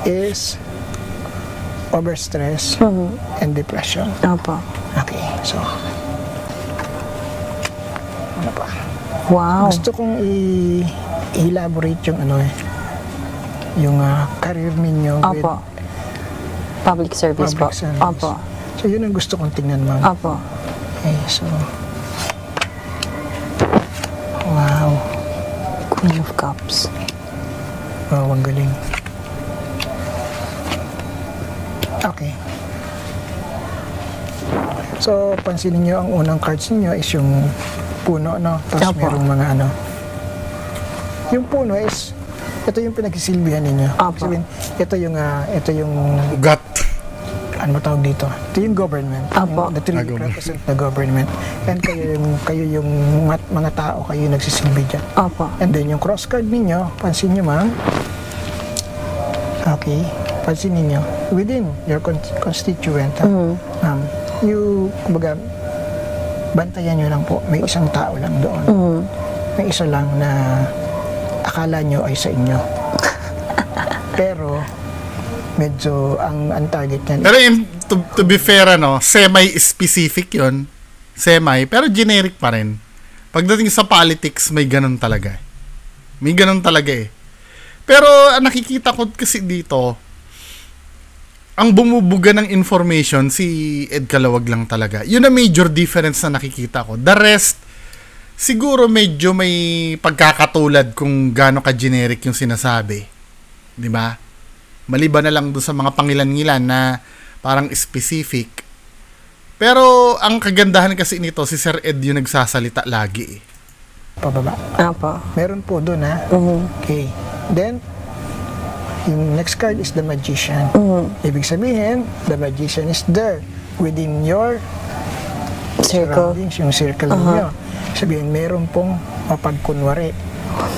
is overstress and depression. Opo. Okay, so ano pa? Wow. Gusto kong i-elaborate yung yung career ninyo with Opo. Public service po. public service. Opo. So yun ang gusto kong tingnan, ma'am. Opo. Okay, so wow. Queen of Cups. Wow, ang galing. Okay. So, pansinin nyo, ang unang cards niyo is yung puno, no? Tapos Opo. merong mga Yung puno is, ito yung pinagsisilbihan ninyo. Opo. Sabihin, ito yung, Ugat. ano tawag dito? Ito yung government. Opo. The three represent the government. And kayo yung mga tao, kayo yung nagsisilbi dyan. Opo. And then yung cross card ninyo, pansin nyo, ma'am. Okay. Pansin ninyo, within your constituent, kumbaga, bantayan nyo lang po, may isang tao lang doon. May isa lang na akala nyo ay sa inyo. Pero, medyo ang target niyan. Pero to be fair, semi-specific yun. Pero generic pa rin. Pagdating sa politics, may ganun talaga. May ganun talaga eh. Pero nakikita ko kasi dito, ang bumubuga ng information, si Ed Caluwag lang talaga. Yun ang major difference na nakikita ko. The rest, siguro medyo may pagkakatulad kung gaano ka-generic yung sinasabi. Di ba? Maliban na lang doon sa mga pangilan-ngilan na parang specific. Pero ang kagandahan kasi nito, si Sir Ed yung nagsasalita lagi eh. Pababa. Opo. Meron po doon, ha? Okay. Then, yung next card is the Magician. Ibig sabihin, the Magician is there within your circle. surroundings, yung circle ninyo. Sabihin, meron pong mapagkunwari,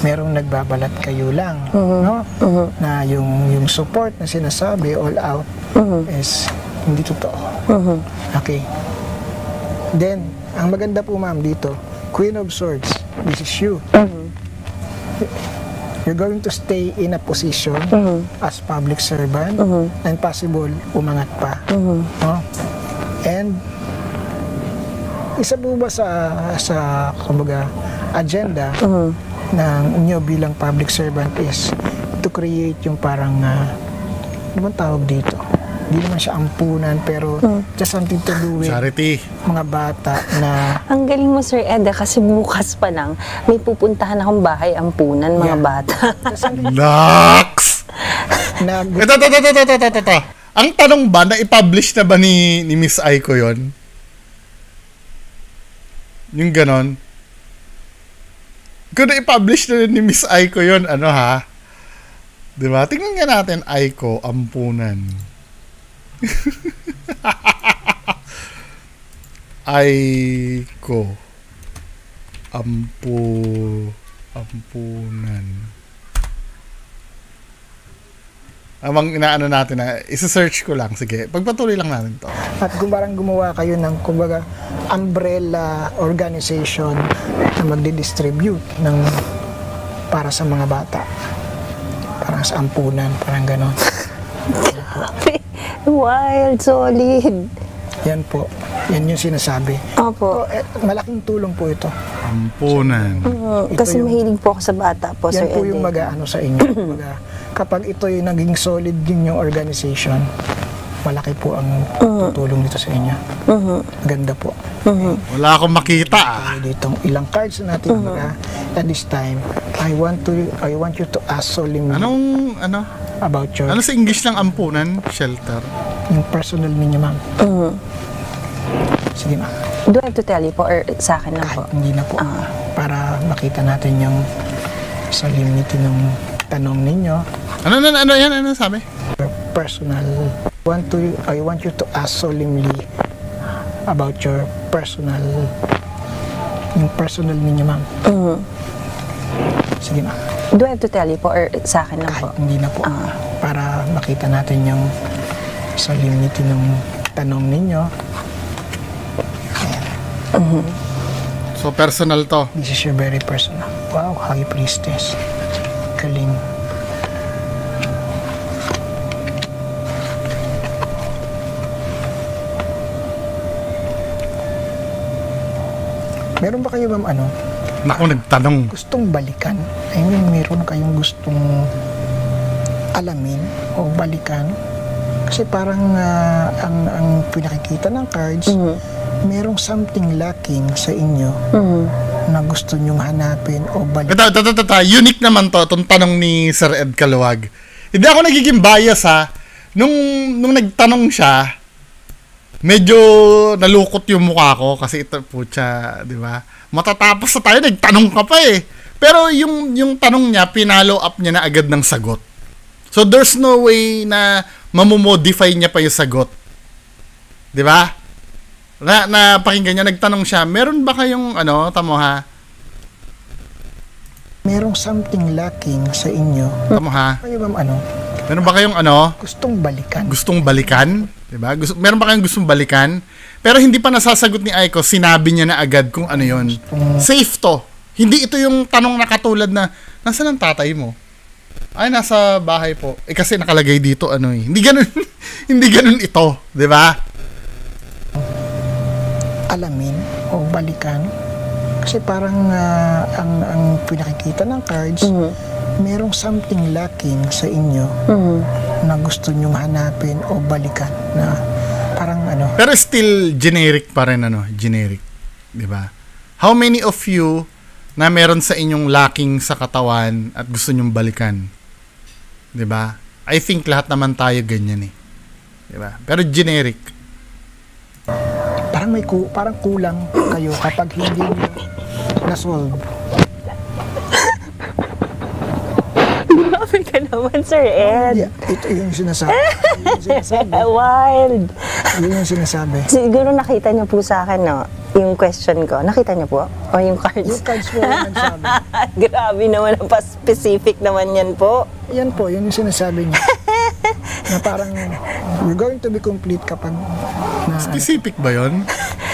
merong nagbabalat kayo lang, no? Na yung support na sinasabi all out is hindi totoo. Okay. Then, ang maganda po ma'am dito, Queen of Swords, this is you. You're going to stay in a position as public servant and possible umangat pa. No? And isa po ba sa kumbaga agenda ng inyo bilang public servant is to create yung parang ano bang tawag dito? Hindi naman siya ampunan pero just something to do with Charity. mga bata na Ang galing mo, Sir Ed, kasi bukas pa lang, may pupuntahan akong bahay ampunan, mga Yeah. bata. just something Naks! na Ito. Ang tanong ba, na-publish na ba ni Miss Aiko yon? Yung ganon? Kung na-publish na ni Miss Aiko yon, ano ha? Diba? Tingnan nga natin, Aiko, ampunan. Aiko, ampunan. Amang inaano natin na, isa-search ko lang. Sige, pagpatuloy lang natin to. at kung parang gumawa kayo ng kumbaga umbrella organization na magdi-distribute ng para sa mga bata. Parang sa ampunan, parang ganon. Wild, solid. Yan po. Yan yung sinasabi. Opo. Malaking tulong po ito. Ampunan. Kasi yung- mahilig po ako sa bata po, Sir Yan po Ed. yung mag-aano sa inyo. Kumbaga, kapag ito yung naging solid din yung organization, malaki po ang tutulong dito sa inyo. Ganda po. Wala akong makita ah. Dito ilang cards na natin at this time, I want you to ask solemnly about your Ano sa English ng ampunan? Shelter. yung personal ninyo, ma'am. Sige, ma'am. Do I have to tell you po or sa akin lang po? Kahit hindi na po. Para makita natin yung solemnity ng tanong ninyo. Ano yan? Ano sabi? Your personal. I want you to ask solemnly about your personal yung personal ninyo, ma'am. Sige, ma'am. Do I have to tell you po or sa akin lang po? Kahit hindi na po. Para makita natin yung solemnity ng tanong ninyo. So personal to. This is your very personal. Wow, High Priestess. Galing. Meron ba kayo ma'am Naku, nagtanong. gustong balikan? I mean, meron kayong gustong alamin o balikan? Kasi parang ang pinakikita ng cards, merong something lacking sa inyo na gusto nyong hanapin o balikan. Ito. Unique naman to, itong tanong ni Sir Ed Caluwag. Hindi ako nagiging bias ha. Nung nagtanong siya, medyo nalukot yung mukha ko kasi ito po siya, di ba? Matatapos na tayo, nagtanong ka pa eh. Pero yung tanong niya, pinalo up niya na agad ng sagot. So there's no way na mamomodify niya pa yung sagot. Di ba? Na pakinggan niya, nagtanong siya, meron ba kayong tamo ha? Merong something lacking sa inyo. Tamo ha? Kayo ma'am Meron ba kayong gustong balikan? gustong balikan? Diba? Meron ba kayong gustong balikan? Pero hindi pa nasasagot ni Aiko, sinabi niya na agad kung ano yon. Safe to. Hindi ito yung tanong na katulad na, nasaan ang tatay mo? Ay, nasa bahay po. Kasi nakalagay dito Hindi ganun, hindi ganun ito. Diba? Alamin o balikan? Kasi parang ang pinakikita ng cards, merong something lacking sa inyo na gusto nyong hanapin o balikan na parang Pero still generic pa rin generic. 'Di ba? How many of you na meron sa inyong lacking sa katawan at gusto nyong balikan? 'Di ba? I think lahat naman tayo ganyan eh. 'Di ba? Pero generic. parang parang kulang kayo kapag hindi nyo na-solve. Grabe ka naman, Sir Ed. Yeah, ito yung sinasabi. Wild. Yun yung sinasabi. Siguro nakita niyo po sa akin, no? Yung question ko. Nakita niyo po? O yung cards? Yung cards po yung nagsabi. Grabe naman, ang pa-specific naman yan po. Yan po, yun yung sinasabi niya. Na parang, you're going to be complete kapag na, Specific ba yun?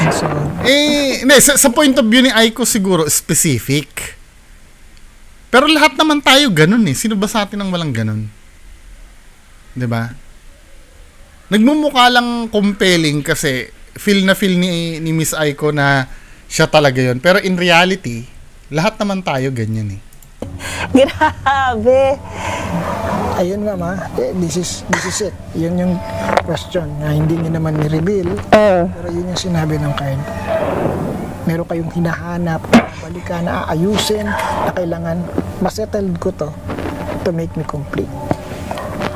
so, Hindi, sa point of view ni Aiko siguro, specific. Pero lahat naman tayo ganun eh. Sino ba sa atin ang walang ganun? 'Di ba? Nagmumukha lang compelling kasi feel ni Miss Aiko na siya talaga yon. Pero in reality, lahat naman tayo ganyan eh. Grabe. ayun mama, this is it. Yun yung question na hindi niya naman ni-reveal. Pero yun yung sinabi ng card. Meron kayong hinahanap, balikan na aayusin, na kailangan masettled ko to make me complete.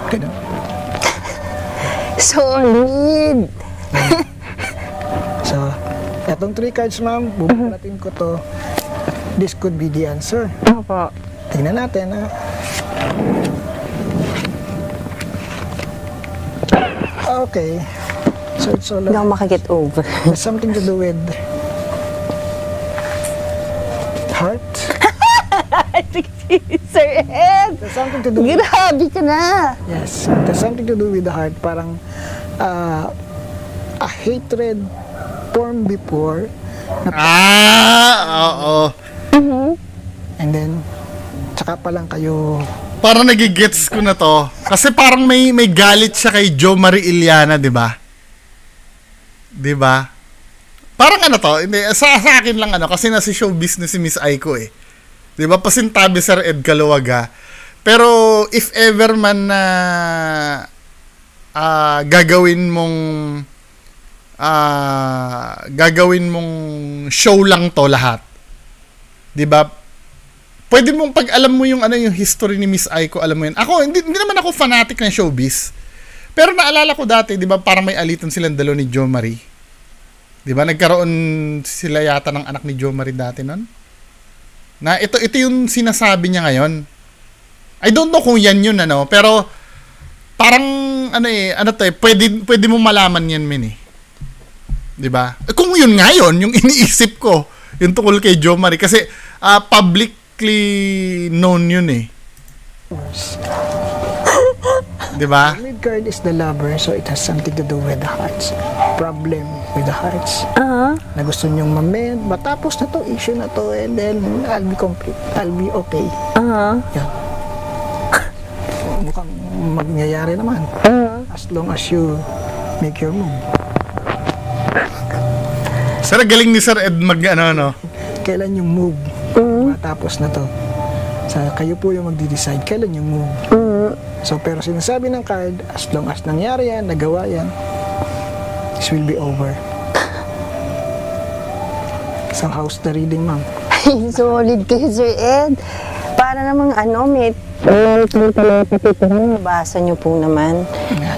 Ganun. Solid. So, etong 3 cards ma'am, bubulatin ko to. This could be the answer. Opo. Tingnan natin ha. Okay. So it's all Hindi ako makaget over. has something to do with heart. Sir Ed! There's something to do with, Grabe ka na! yes. There's something to do with the heart. Parang a hatred formed before Oo. and then tsaka pa lang kayo Parang nagigets ko na to. Kasi parang may galit siya kay Jo Marie Iliana, di ba? Di ba? Parang ano to, hindi, sa akin lang ano, kasi nasa show business si Miss Aiko eh. Di ba? Pasintabi Sir Ed Caluwaga. Pero if ever man na gagawin mong show lang to lahat. 'Di ba? Pwede mong pag alam mo yung history ni Miss Aiko, alam mo yun. Ako hindi naman ako fanatic ng showbiz. Pero naalala ko dati, 'di ba, parang may alitan silang dalawa ni Jo Marie. 'Di ba? Nagkaroon sila yata ng anak ni Jo Marie dati noon. Na ito yung sinasabi niya ngayon. I don't know kung yan yun pero parang pwede mo malaman yan min eh. 'Di ba? Kung yun nga yun, yung iniisip ko, yung tungkol kay Jo Marie kasi publicly known yun eh. 'Di ba? mid card is the lover, so it has something to do with the hearts. Problem with the hearts. Na gusto nyong ma-mend, matapos na to, issue na to, and then I'll be complete. I'll be okay. Yan. Mukhang mangyayari naman. As long as you make your move. Sir, galing ni Sir Ed Kailan yung move? Matapos na to. Kayo po yung magdi-decide kailan yung move. So, pero sinasabi ng card, as long as nangyari yan, nagawa yan, this will be over. So, how's the reading, ma'am? Ay, solid kayo, Sir Ed. Para namang may basa nyo po naman.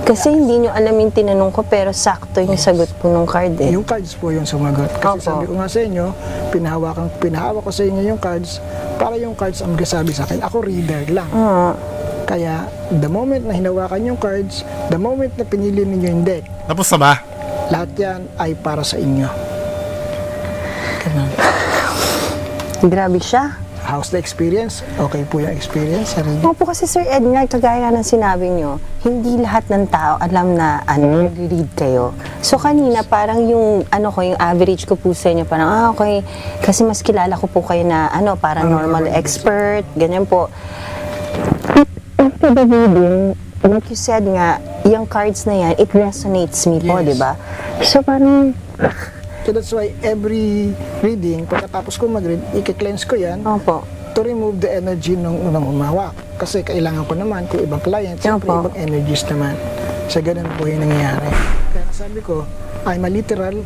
Kasi hindi nyo alam yung tinanong ko, pero sakto yung sagot po ng card eh. Yung cards po yung sumagot. Kasi Opo. sabi ko nga sa inyo, pinahawak ko sa inyo yung cards, para yung cards ang magsasabi sa akin. Ako reader lang. Kaya, the moment na hinawakan yung cards, the moment na pinili ninyo yung deck, Tapos na ba? lahat yan ay para sa inyo. Ganun. Grabe siya. How's the experience? Okay po yung experience sa reading. Opo, kasi Sir Ed, nga, kagaya ng sinabi nyo, hindi lahat ng tao alam na nag-read kayo. So kanina, parang yung average ko po sa inyo, parang, okay, kasi mas kilala ko po kayo na, paranormal expert, ganyan po. After the reading, like you said nga, yung cards na yan, it resonates me po, Yes. di ba? So parang, So that's why every reading, pagkatapos ko mag-read, i-cleanse ko yan opo, to remove the energy nung unang umawak. Kasi kailangan ko naman, kung ibang client, siyempre Opo. ibang energies naman. So ganun po yung nangyayari. Kaya sabi ko, I'm a literal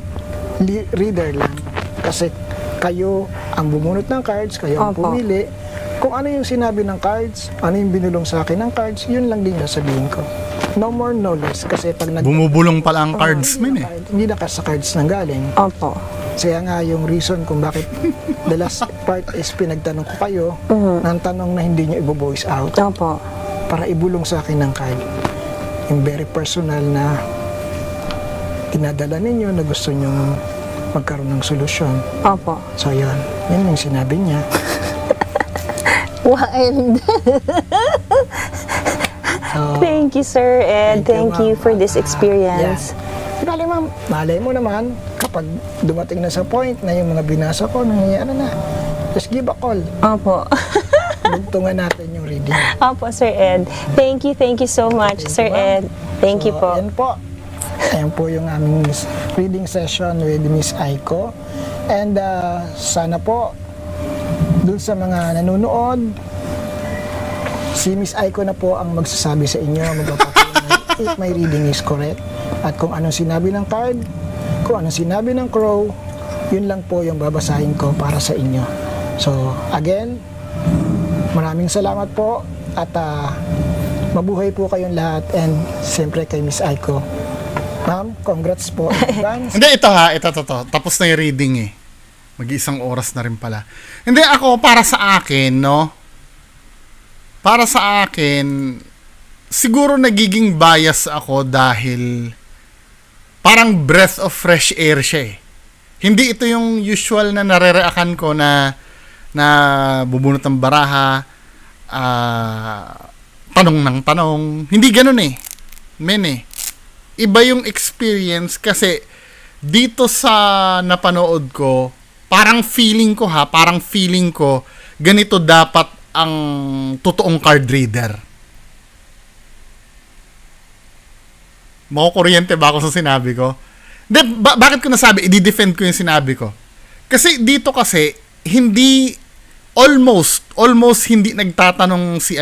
reader lang. Kasi kayo ang bumunot ng cards, kayo ang Opo. pumili. Kung ano yung sinabi ng cards, ano yung binulong sa akin ng cards, yun lang din yung sabihin ko. No more, no less. Kasi pag Bumubulong pala ang cards min eh. hindi na sa cards nang galing. opo. Kaya nga yung reason kung bakit the last part is pinagtanong ko kayo ng tanong na hindi nyo i-voice out Opo. para ibulong sa akin ng card. Yung very personal na dinadala ninyo na gusto nyo magkaroon ng solusyon. Opo. So yun yung sinabi niya. Wild. So, Thank you, Sir Ed. Thank you ma'am. for this experience. Bali ma'am, malay mo naman kapag dumating na sa point na yung mga binasa ko, nangyayari na. Just give a call. Opo. Bugtungan natin yung reading. Opo, Sir Ed. Thank you so much, Sir ma'am. Ed. Thank you So, po. Yan po. Ayan po yung aming reading session with Miss Aiko. And sana po, dun sa mga nanonood, si Miss Aiko na po ang magsasabi sa inyo, magpapatunay if my reading is correct. At kung anong sinabi ng card, kung anong sinabi ng crow, yun lang po yung babasahin ko para sa inyo. So, again, maraming salamat po at mabuhay po kayong lahat and siyempre kay Miss Aiko. Ma'am, congrats po in advance. Hindi, ito. Tapos na yung reading eh. Mag-iisang oras na rin pala. Hindi, ako, para sa akin, no? Para sa akin, siguro nagiging bias ako dahil parang breath of fresh air siya eh. Hindi ito yung usual na nare-react ko na bubunot ng baraha, tanong ng tanong. Hindi ganun eh. Men eh. Iba yung experience kasi dito sa napanood ko, parang feeling ko ganito dapat ang totoong card reader. Makukuryente ba ako sa sinabi ko? Bakit ko nasabi? I-defend ko yung sinabi ko. Kasi dito hindi almost hindi nagtatanong si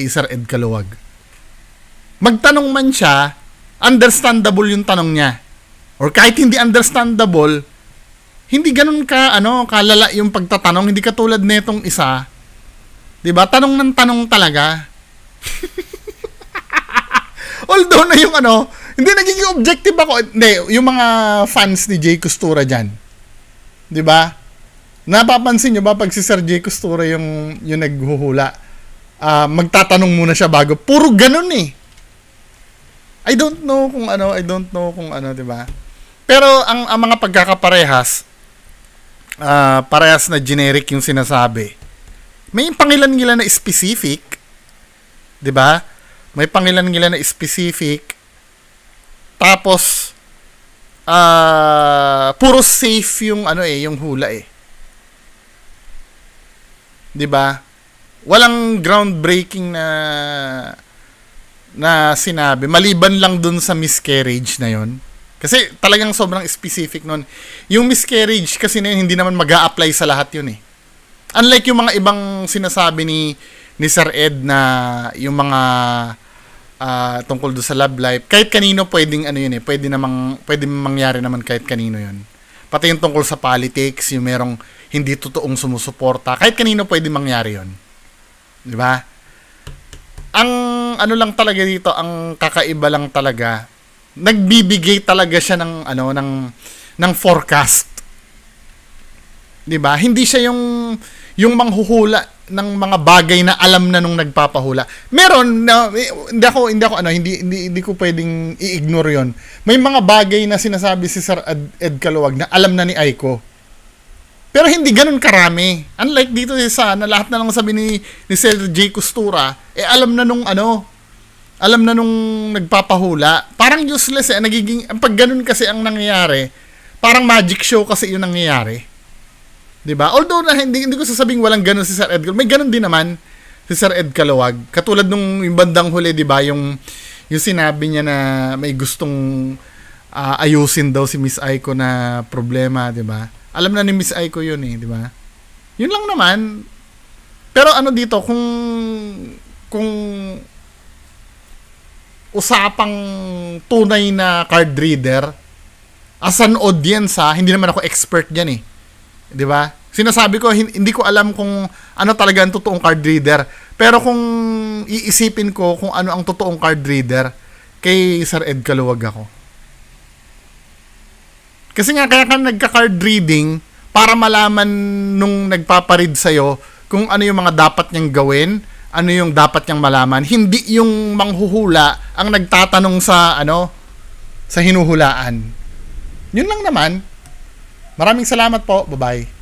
Sir Ed Caluwag. Magtanong man siya, understandable yung tanong niya. Or kahit hindi understandable, hindi ganun kalala yung pagtatanong, hindi katulad netong isa. 'Di ba? Tanong ng tanong talaga. Although na yung hindi nagiging objective ako. Hindi, yung mga fans ni Jay Costura diyan. 'Di ba? Napapansin niyo ba pag si Sir Jay Costura yung naghuhula? Magtatanong muna siya bago. Puro ganun eh. I don't know kung 'di ba? Pero ang mga pagkakaparehas parehas na generic yung sinasabi. May pangilan-ngilan na specific, 'di ba? May pangilan-ngilan na specific. Tapos puro safe yung yung hula eh. 'Di ba? Walang groundbreaking na sinabi, maliban lang dun sa miscarriage na yon. Kasi talagang sobrang specific nun. Yung miscarriage kasi na yun, hindi naman mag-a-apply sa lahat yun eh. Unlike yung mga ibang sinasabi ni Sir Ed na yung mga tungkol doon sa love life, kahit kanino pwedeng yun eh, pwede mangyari naman kahit kanino yun. Pati yung tungkol sa politics, yung merong hindi totoong sumusuporta, kahit kanino pwede mangyari yun. Di ba? Ang lang talaga dito, ang kakaiba lang talaga, nagbibigay talaga siya ng forecast. 'Di ba? Hindi siya yung manghuhula ng mga bagay na alam na nung nagpapahula. Meron na hindi ko pwedeng i-ignore 'yon. May mga bagay na sinasabi si Sir Ed Caluwag na alam na ni Aiko. Pero hindi ganun karami. Unlike dito na lahat na lang sabi ni Sir Jay Costura, alam na nung nagpapahula. Parang useless eh. Pag ganun kasi ang nangyayari, parang magic show kasi yung nangyayari. 'Di ba? Although na hindi ko sasabing walang ganun si Sir Ed Caluwag. May ganun din naman si Sir Ed Caluwag. Katulad nung yung bandang huli, 'di ba? Yung sinabi niya na may gustong ayusin daw si Miss Aiko na problema, 'di ba? Alam na ni Miss Aiko yun eh, 'di ba? Yun lang naman. Pero dito kung usapang tunay na card reader, as an audience hindi naman ako expert diyan eh. 'Di ba? Sinasabi ko hindi ko alam kung ano talaga ang totoong card reader, pero kung iisipin ko kung ano ang totoong card reader, kay Sir Ed Caluwag ako. Kasi nga kaya ka nagka-card reading para malaman nung nagpaparead sa'yo kung ano yung mga dapat niyang gawin, ano yung dapat niyang malaman. Hindi yung manghuhula ang nagtatanong sa sa hinuhulaan. Yun lang naman. Maraming salamat po. Bye-bye.